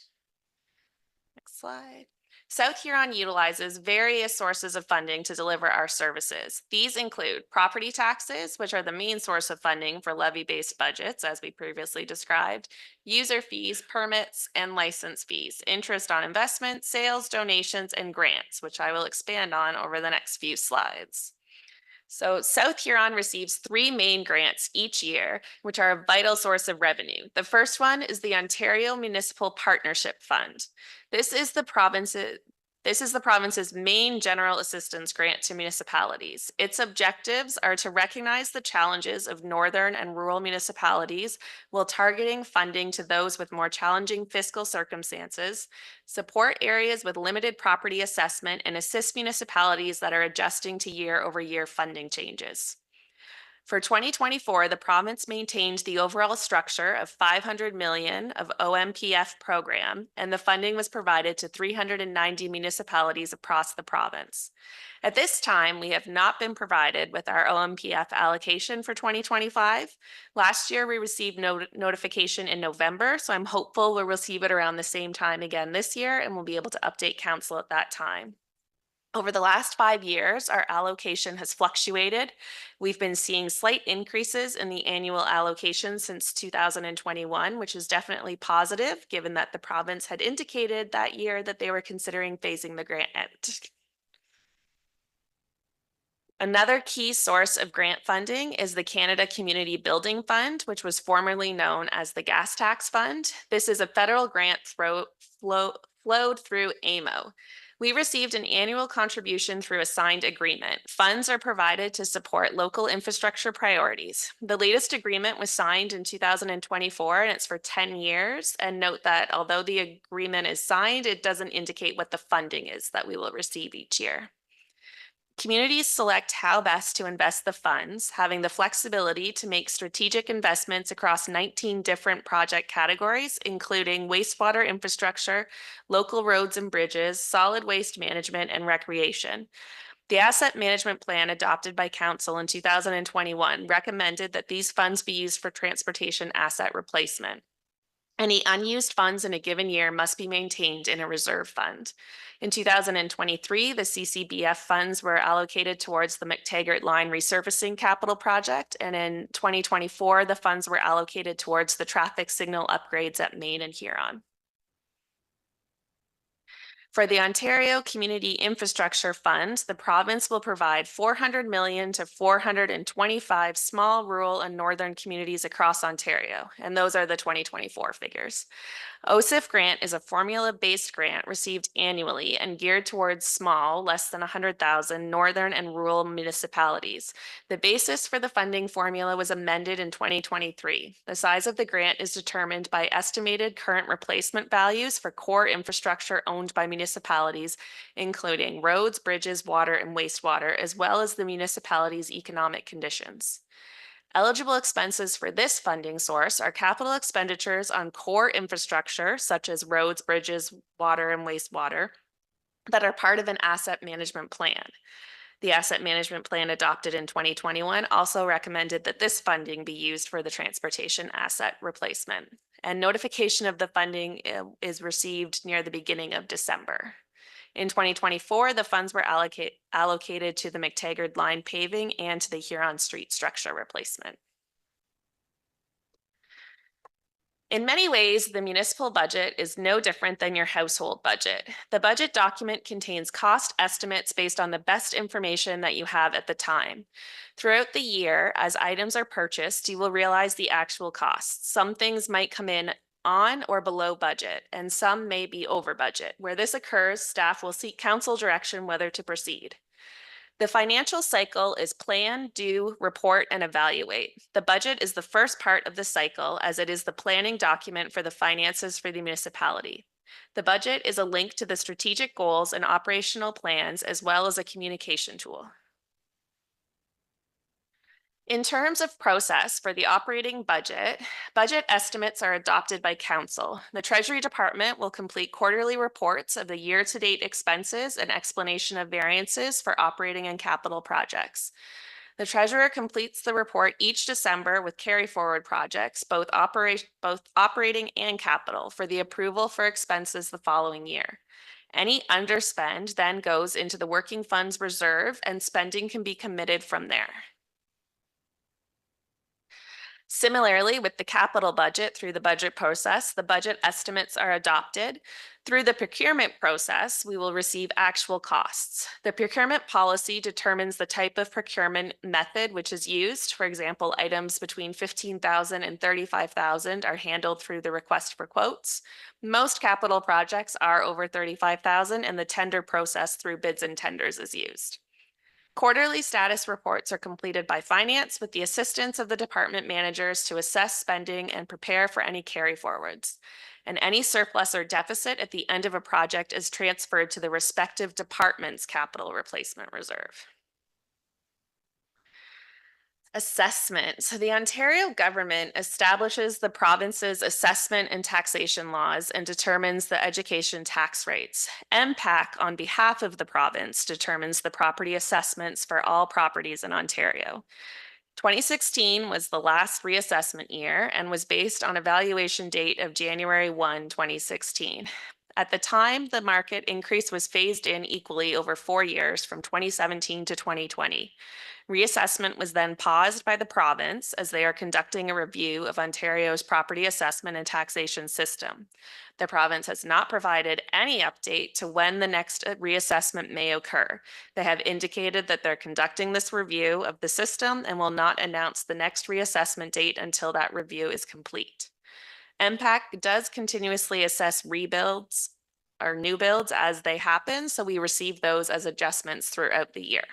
Next slide. South Huron utilizes various sources of funding to deliver our services. These include property taxes, which are the main source of funding for levy-based budgets, as we previously described, user fees, permits, and license fees, interest on investments, sales, donations, and grants, which I will expand on over the next few slides. So South Huron receives 3 main grants each year, which are a vital source of revenue. The first one is the Ontario Municipal Partnership Fund. This is the province's main general assistance grant to municipalities. Its objectives are to recognize the challenges of northern and rural municipalities while targeting funding to those with more challenging fiscal circumstances, support areas with limited property assessment, and assist municipalities that are adjusting to year-over-year funding changes. For 2024, the province maintained the overall structure of $500 million of OMPF program, and the funding was provided to 390 municipalities across the province. At this time, we have not been provided with our OMPF allocation for 2025. Last year, we received notification in November, so I'm hopeful we'll receive it around the same time again this year, and we'll be able to update council at that time. Over the last 5 years, our allocation has fluctuated. We've been seeing slight increases in the annual allocation since 2021, which is definitely positive, given that the province had indicated that year that they were considering phasing the grant out. Another key source of grant funding is the Canada Community Building Fund, which was formerly known as the Gas Tax Fund. This is a federal grant flowed through AMO. We received an annual contribution through a signed agreement. Funds are provided to support local infrastructure priorities. The latest agreement was signed in 2024, and it's for 10 years. And note that although the agreement is signed, it doesn't indicate what the funding is that we will receive each year. Communities select how best to invest the funds, having the flexibility to make strategic investments across 19 different project categories, including wastewater infrastructure, local roads and bridges, solid waste management, and recreation. The asset management plan adopted by Council in 2021 recommended that these funds be used for transportation asset replacement. Any unused funds in a given year must be maintained in a reserve fund. In 2023, the CCBF funds were allocated towards the McTaggart Line resurfacing capital project, and in 2024, the funds were allocated towards the traffic signal upgrades at Main and Huron. For the Ontario Community Infrastructure Fund, the province will provide $400 million to 425 small, rural, and northern communities across Ontario, and those are the 2024 figures. OSIF grant is a formula-based grant received annually and geared towards small, less than 100,000 northern and rural municipalities. The basis for the funding formula was amended in 2023. The size of the grant is determined by estimated current replacement values for core infrastructure owned by municipalities, including roads, bridges, water, and wastewater, as well as the municipality's economic conditions. Eligible expenses for this funding source are capital expenditures on core infrastructure, such as roads, bridges, water, and wastewater, that are part of an asset management plan. The asset management plan adopted in 2021 also recommended that this funding be used for the transportation asset replacement. And notification of the funding is received near the beginning of December. In 2024, the funds were allocated to the McTaggart line paving and to the Huron Street structure replacement. In many ways, the municipal budget is no different than your household budget. The budget document contains cost estimates based on the best information that you have at the time. Throughout the year, as items are purchased, you will realize the actual costs. Some things might come in on or below budget, and some may be over budget. Where this occurs, staff will seek council direction whether to proceed. The financial cycle is plan, do, report, and evaluate. The budget is the first part of the cycle as it is the planning document for the finances for the municipality. The budget is a link to the strategic goals and operational plans as well as a communication tool. In terms of process for the operating budget, budget estimates are adopted by council. The Treasury Department will complete quarterly reports of the year-to-date expenses and explanation of variances for operating and capital projects. The Treasurer completes the report each December with carry-forward projects, both operating and capital, for the approval for expenses the following year. Any underspend then goes into the working funds reserve and spending can be committed from there. Similarly, with the capital budget through the budget process, the budget estimates are adopted. Through the procurement process, we will receive actual costs. The procurement policy determines the type of procurement method which is used. For example, items between $15,000 and $35,000 are handled through the request for quotes. Most capital projects are over $35,000 and the tender process through bids and tenders is used. Quarterly status reports are completed by finance with the assistance of the department managers to assess spending and prepare for any carry forwards. And any surplus or deficit at the end of a project is transferred to the respective department's capital replacement reserve. Assessment. So the Ontario government establishes the province's assessment and taxation laws and determines the education tax rates. MPAC, on behalf of the province, determines the property assessments for all properties in Ontario. 2016 was the last reassessment year and was based on a valuation date of January 1, 2016. At the time, the market increase was phased in equally over 4 years from 2017 to 2020. Reassessment was then paused by the province as they are conducting a review of Ontario's property assessment and taxation system. The province has not provided any update to when the next reassessment may occur. They have indicated that they're conducting this review of the system and will not announce the next reassessment date until that review is complete. MPAC does continuously assess rebuilds or new builds as they happen, so we receive those as adjustments throughout the year.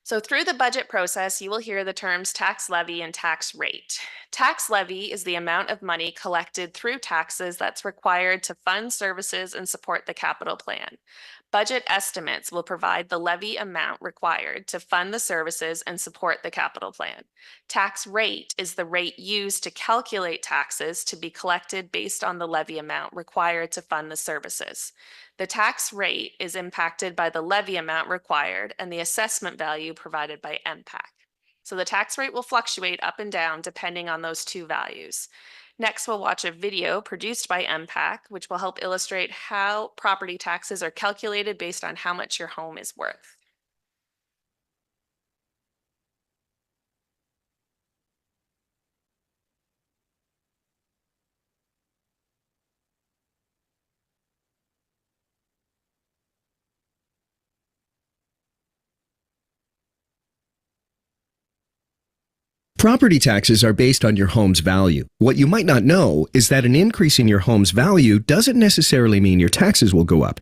So through the budget process, you will hear the terms tax levy and tax rate. Tax levy is the amount of money collected through taxes that's required to fund services and support the capital plan. Budget estimates will provide the levy amount required to fund the services and support the capital plan. Tax rate is the rate used to calculate taxes to be collected based on the levy amount required to fund the services. The tax rate is impacted by the levy amount required and the assessment value provided by MPAC. So the tax rate will fluctuate up and down depending on those two values. Next, we'll watch a video produced by MPAC, which will help illustrate how property taxes are calculated based on how much your home is worth. Property taxes are based on your home's value. What you might not know is that an increase in your home's value doesn't necessarily mean your taxes will go up.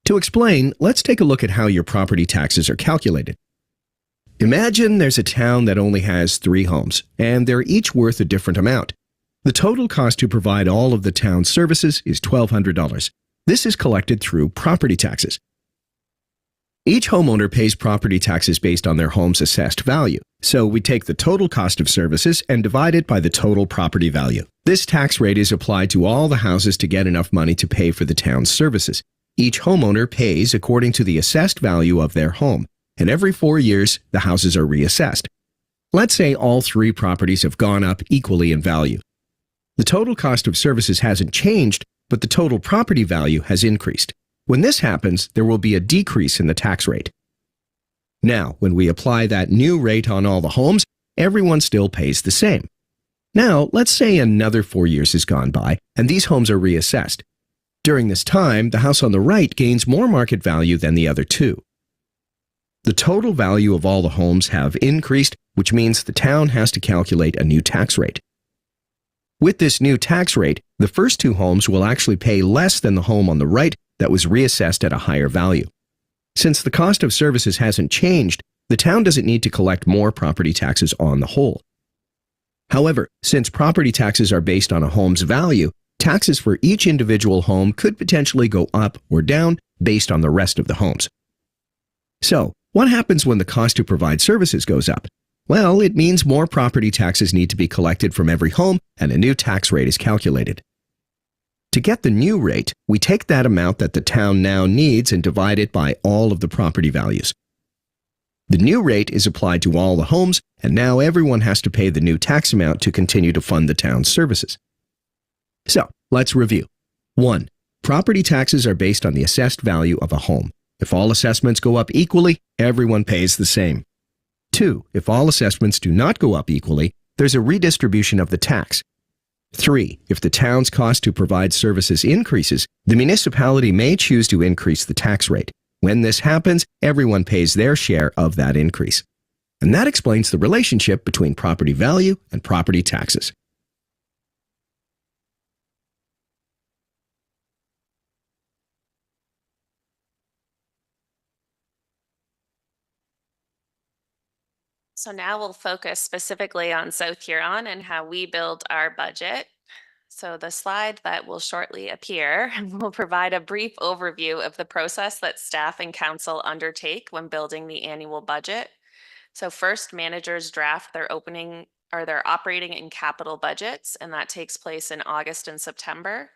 To explain, let's take a look at how your property taxes are calculated. Imagine there's a town that only has 3 homes, and they're each worth a different amount. The total cost to provide all of the town's services is $1,200. This is collected through property taxes. Each homeowner pays property taxes based on their home's assessed value. So we take the total cost of services and divide it by the total property value. This tax rate is applied to all the houses to get enough money to pay for the town's services. Each homeowner pays according to the assessed value of their home, and every 4 years, the houses are reassessed. Let's say all 3 properties have gone up equally in value. The total cost of services hasn't changed, but the total property value has increased. When this happens, there will be a decrease in the tax rate. Now, when we apply that new rate on all the homes, everyone still pays the same. Now, let's say another 4 years has gone by, and these homes are reassessed. During this time, the house on the right gains more market value than the other 2. The total value of all the homes have increased, which means the town has to calculate a new tax rate. With this new tax rate, the first 2 homes will actually pay less than the home on the right that was reassessed at a higher value. Since the cost of services hasn't changed, the town doesn't need to collect more property taxes on the whole. However, since property taxes are based on a home's value, taxes for each individual home could potentially go up or down based on the rest of the homes. So, what happens when the cost to provide services goes up? Well, it means more property taxes need to be collected from every home and a new tax rate is calculated. To get the new rate, we take that amount that the town now needs and divide it by all of the property values. The new rate is applied to all the homes, and now everyone has to pay the new tax amount to continue to fund the town's services. So, let's review. 1. Property taxes are based on the assessed value of a home. If all assessments go up equally, everyone pays the same. 2. If all assessments do not go up equally, there's a redistribution of the tax. 3. If the town's cost to provide services increases, the municipality may choose to increase the tax rate. When this happens, everyone pays their share of that increase. And that explains the relationship between property value and property taxes. So now we'll focus specifically on South Huron and how we build our budget. So the slide that will shortly appear will provide a brief overview of the process that staff and council undertake when building the annual budget. So first, managers draft their operating and capital budgets, and that takes place in August and September.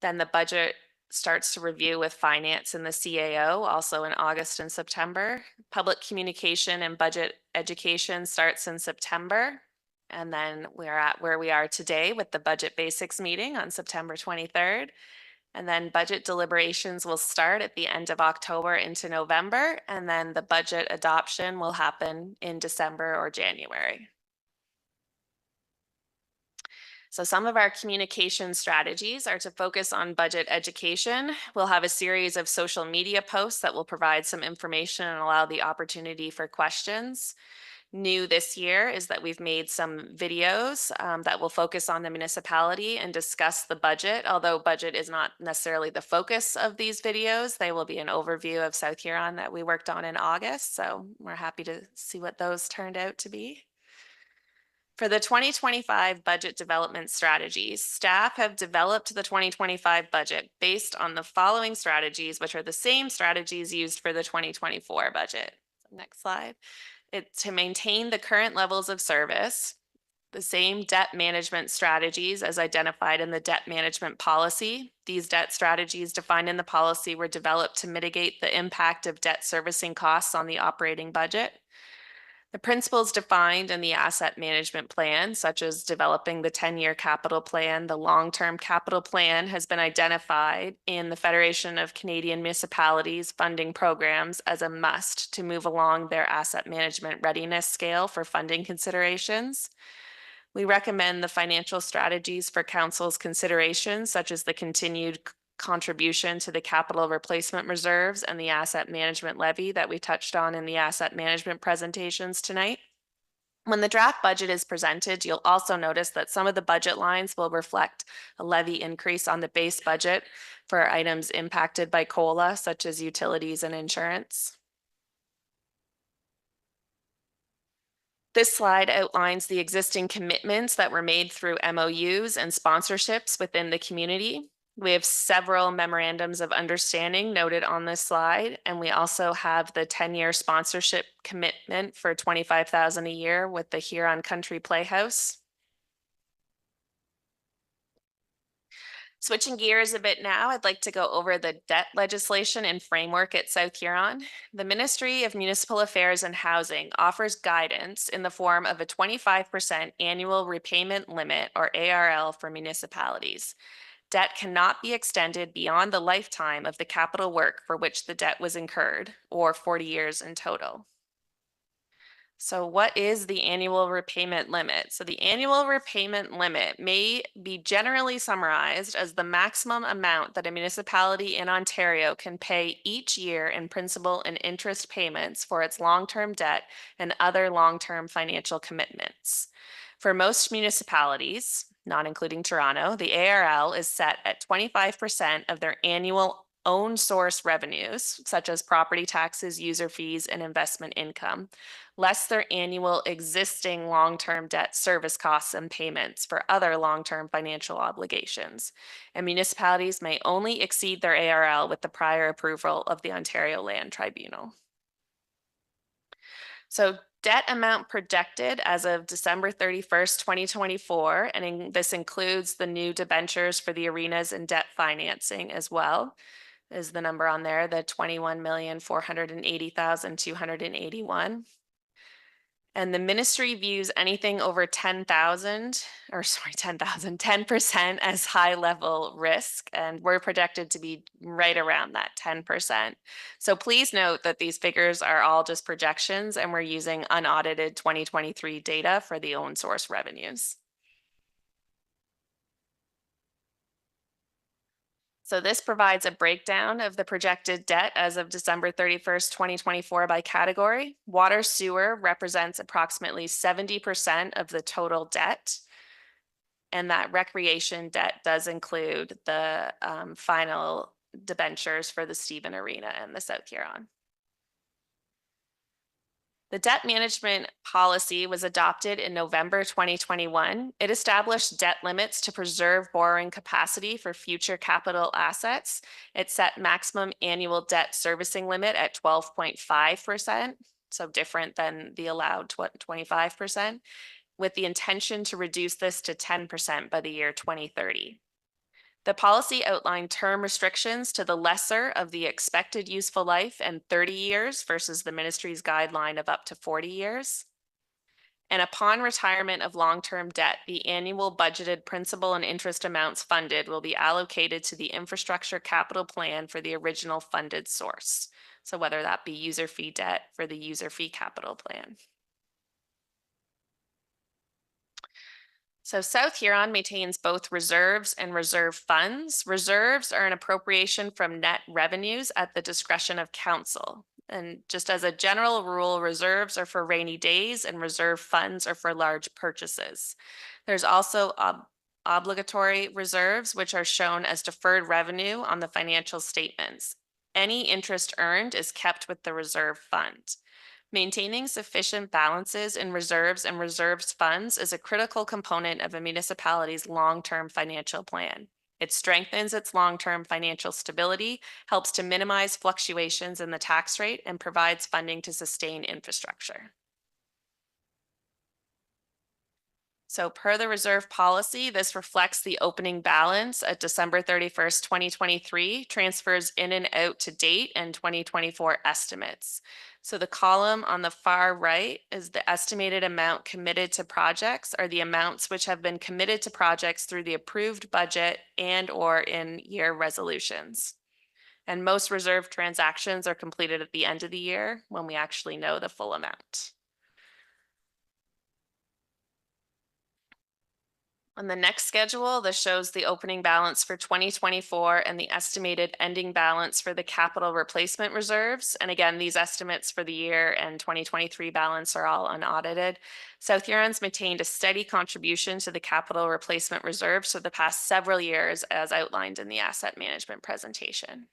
Then the budget starts to review with finance and the CAO, also in August and September. Public communication and budget education starts in September. And then we're at where we are today with the budget basics meeting on September 23rd. And then budget deliberations will start at the end of October into November. And then the budget adoption will happen in December or January. So some of our communication strategies are to focus on budget education. We'll have a series of social media posts that will provide some information and allow the opportunity for questions. New this year is that we've made some videos that will focus on the municipality and discuss the budget. Although budget is not necessarily the focus of these videos, they will be an overview of South Huron that we worked on in August. So we're happy to see what those turned out to be. For the 2025 budget development strategies, staff have developed the 2025 budget based on the following strategies, which are the same strategies used for the 2024 budget. Next slide. It's to maintain the current levels of service, the same debt management strategies as identified in the debt management policy. These debt strategies defined in the policy were developed to mitigate the impact of debt servicing costs on the operating budget. The principles defined in the asset management plan, such as developing the 10-year capital plan, the long-term capital plan, has been identified in the Federation of Canadian Municipalities funding programs as a must to move along their asset management readiness scale for funding considerations. We recommend the financial strategies for council's consideration, such as the continued contribution to the capital replacement reserves and the asset management levy that we touched on in the asset management presentations tonight. When the draft budget is presented, you'll also notice that some of the budget lines will reflect a levy increase on the base budget for items impacted by COLA, such as utilities and insurance. This slide outlines the existing commitments that were made through MOUs and sponsorships within the community. We have several memorandums of understanding noted on this slide, and we also have the 10-year sponsorship commitment for $25,000 a year with the Huron Country Playhouse. Switching gears a bit now, I'd like to go over the debt legislation and framework at South Huron. The Ministry of Municipal Affairs and Housing offers guidance in the form of a 25% annual repayment limit, or ARL, for municipalities. Debt cannot be extended beyond the lifetime of the capital work for which the debt was incurred, or 40 years in total. So what is the annual repayment limit? So the annual repayment limit may be generally summarized as the maximum amount that a municipality in Ontario can pay each year in principal and interest payments for its long-term debt and other long-term financial commitments. For most municipalities, not including Toronto, the ARL is set at 25% of their annual own source revenues, such as property taxes, user fees, and investment income, less their annual existing long-term debt service costs and payments for other long-term financial obligations. And municipalities may only exceed their ARL with the prior approval of the Ontario Land Tribunal. So debt amount projected as of December 31st, 2024, and this includes the new debentures for the arenas and debt financing as well, is the number on there, the 21,480,281. And the ministry views anything over 10% as high level risk. And we're projected to be right around that 10%. So please note that these figures are all just projections, and we're using unaudited 2023 data for the own source revenues. So this provides a breakdown of the projected debt as of December 31st, 2024 by category. Water sewer represents approximately 70% of the total debt. And that recreation debt does include the final debentures for the Stephen Arena and the South Huron. The debt management policy was adopted in November 2021. It established debt limits to preserve borrowing capacity for future capital assets. It set maximum annual debt servicing limit at 12.5%, so different than the allowed 25%, with the intention to reduce this to 10% by the year 2030. The policy outlined term restrictions to the lesser of the expected useful life and 30 years versus the ministry's guideline of up to 40 years. And upon retirement of long-term debt, the annual budgeted principal and interest amounts funded will be allocated to the infrastructure capital plan for the original funded source. So whether that be user fee debt for the user fee capital plan. So South Huron maintains both reserves and reserve funds. Reserves are an appropriation from net revenues at the discretion of council. And just as a general rule, reserves are for rainy days and reserve funds are for large purchases. There's also obligatory reserves, which are shown as deferred revenue on the financial statements. Any interest earned is kept with the reserve fund. Maintaining sufficient balances in reserves and reserves funds is a critical component of a municipality's long-term financial plan. It strengthens its long-term financial stability, helps to minimize fluctuations in the tax rate, and provides funding to sustain infrastructure. So per the reserve policy, this reflects the opening balance at December 31st, 2023, transfers in and out to date, and 2024 estimates. So the column on the far right is the estimated amount committed to projects, or the amounts which have been committed to projects through the approved budget and or in year resolutions. And most reserve transactions are completed at the end of the year when we actually know the full amount. On the next schedule, this shows the opening balance for 2024 and the estimated ending balance for the capital replacement reserves. And again, these estimates for the year and 2023 balance are all unaudited. South Huron's maintained a steady contribution to the capital replacement reserves for the past several years, as outlined in the asset management presentation.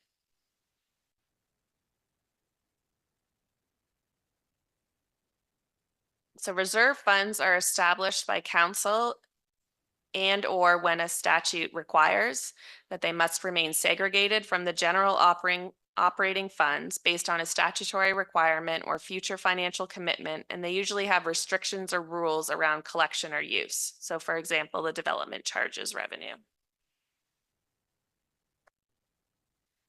So reserve funds are established by council and or when a statute requires that they must remain segregated from the general operating funds based on a statutory requirement or future financial commitment, and they usually have restrictions or rules around collection or use. So for example, the development charges revenue.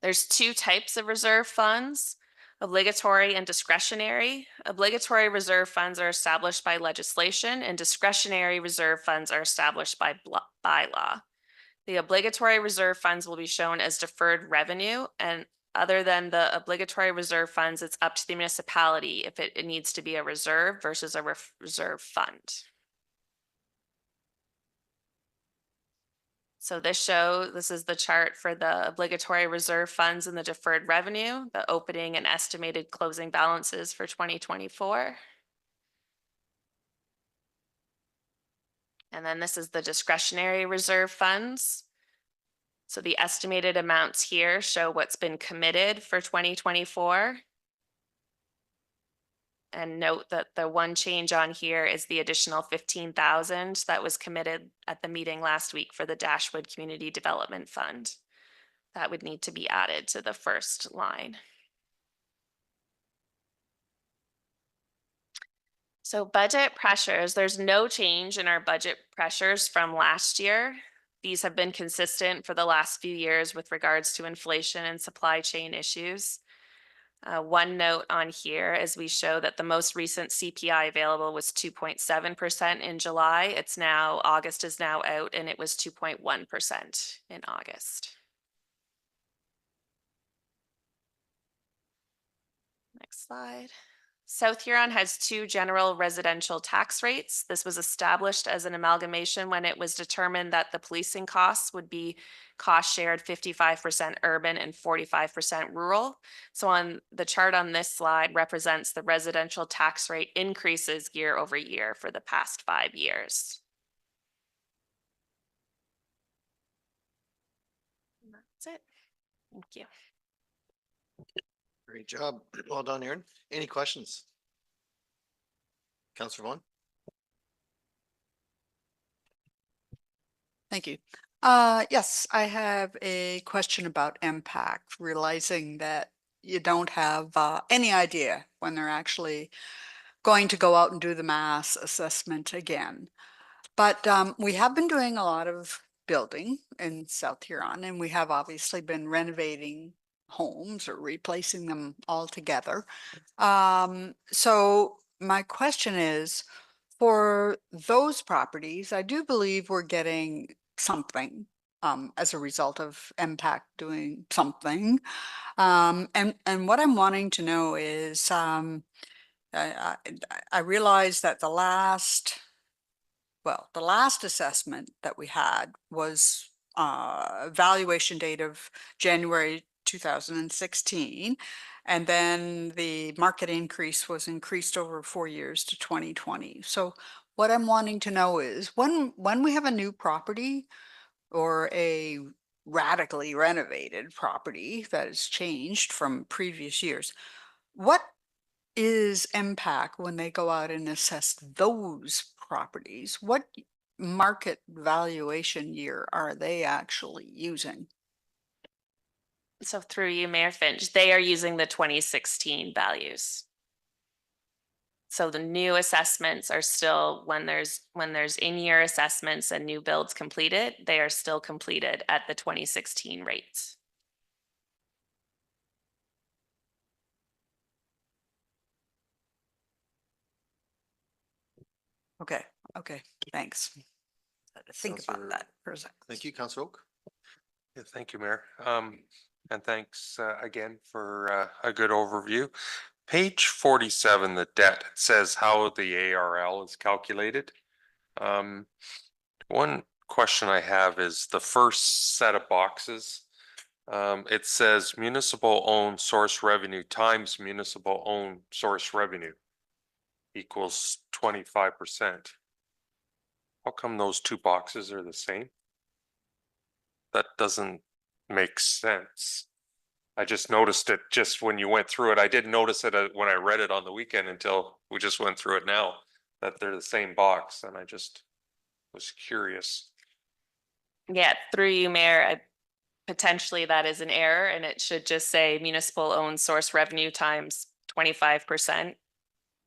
There's two types of reserve funds: obligatory and discretionary. Obligatory reserve funds are established by legislation, and discretionary reserve funds are established by bylaw. The obligatory reserve funds will be shown as deferred revenue, and other than the obligatory reserve funds, it's up to the municipality if it needs to be a reserve versus a reserve fund. So this is the chart for the obligatory reserve funds and the deferred revenue, the opening and estimated closing balances for 2024. And then this is the discretionary reserve funds. So the estimated amounts here show what's been committed for 2024. And note that the one change on here is the additional 15,000 that was committed at the meeting last week for the Dashwood Community Development Fund. That would need to be added to the first line. So budget pressures, there's no change in our budget pressures from last year. These have been consistent for the last few years with regards to inflation and supply chain issues. One note on here is we show that the most recent CPI available was 2.7% in July. August is now out, and it was 2.1% in August. Next slide. South Huron has two general residential tax rates. This was established as an amalgamation when it was determined that the policing costs would be cost shared 55% urban and 45% rural. So on the chart on this slide represents the residential tax rate increases year over year for the past 5 years. And that's it. Thank you. Great job. Well done, Aaron. Any questions? Councillor Vaughn? Thank you. Yes, I have a question about MPAC, realizing that you don't have any idea when they're actually going to go out and do the mass assessment again. But we have been doing a lot of building in South Huron, and we have obviously been renovating homes or replacing them altogether. So my question is, for those properties, I do believe we're getting something as a result of MPAC doing something. And what I'm wanting to know is, I realize that the last assessment that we had was valuation date of January 2016, and then the market increase was increased over 4 years to 2020. So what I'm wanting to know is, when we have a new property or a radically renovated property that has changed from previous years, what is MPAC when they go out and assess those properties? What market valuation year are they actually using? So through you, Mayor Finch, they are using the 2016 values. So the new assessments are still, when there's in-year assessments and new builds completed, they are still completed at the 2016 rates. Okay, thanks. Think about Councillor- that for a second. Thank you, Councillor Oak. Yeah, thank you, Mayor. And thanks again for a good overview. Page 47, the debt, it says how the ARL is calculated. One question I have is the first set of boxes. It says municipal owned source revenue times municipal owned source revenue equals 25%. How come those two boxes are the same? That doesn't make sense. I just noticed it just when you went through it. I didn't notice it when I read it on the weekend until we just went through it now, that they're the same box, and I just was curious. Yeah, through you, Mayor, potentially that is an error and it should just say municipal owned source revenue times 25%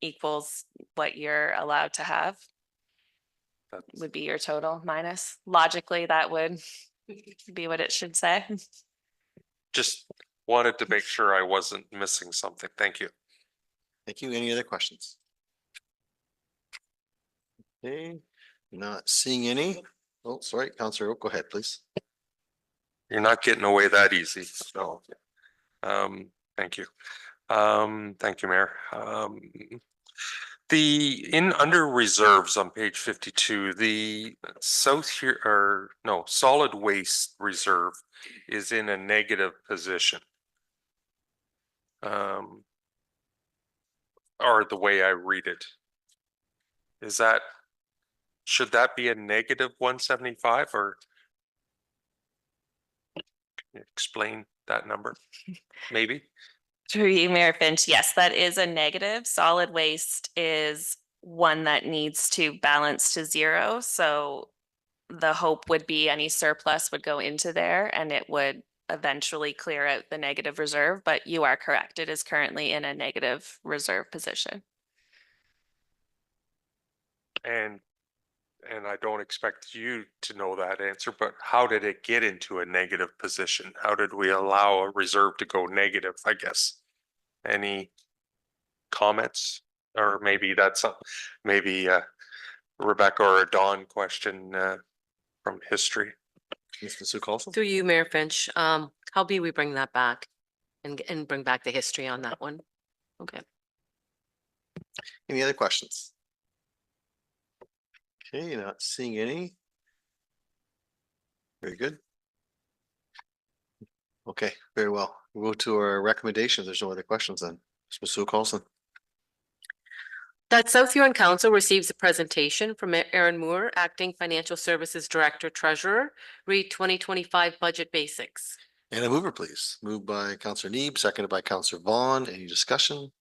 equals what you're allowed to have. Would be your total minus. Logically, that would be what it should say. Just wanted to make sure I wasn't missing something. Thank you. Thank you. Any other questions? Okay, not seeing any. Oh, sorry, Counselor Oak, go ahead, please. You're not getting away that easy. So, thank you. Thank you, Mayor. Under reserves on page 52, the solid waste reserve is in a negative position. Or the way I read it. Should that be a negative 175 or can you explain that number? Maybe. Through you, Mayor Finch. Yes, that is a negative. Solid waste is one that needs to balance to zero. So the hope would be any surplus would go into there and it would eventually clear out the negative reserve. But you are correct. It is currently in a negative reserve position. And I don't expect you to know that answer, but how did it get into a negative position? How did we allow a reserve to go negative, I guess? Any comments? Or maybe that's maybe Rebecca or a Dawn question from history. Mr. Sue Colson? Through you, Mayor Finch, how be we bring that back and bring back the history on that one? Okay. Any other questions? Okay, not seeing any. Very good. Okay, very well. We'll go to our recommendations. There's no other questions then. Mr. Sue Colson. That South Huron Council receives a presentation from Aaron Moore, Acting Financial Services Director Treasurer, read 2025 budget basics. And a mover, please. Moved by Councillor Neeb, seconded by Councillor Vaughn. Any discussion?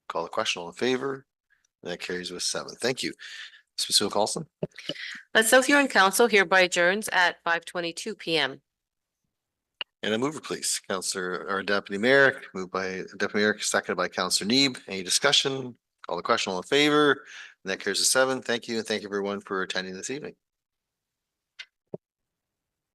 Call the question. All in favor? That carries with 7. Thank you. Mr. Sue Colson. That South Huron Council hereby adjourns at 5:22 p.m. And a mover, please. Councillor or Deputy Mayor, moved by Deputy Mayor, seconded by Councillor Neeb. Any discussion? Call the question. All in favor? And that carries with 7. Thank you. And thank you everyone for attending this evening.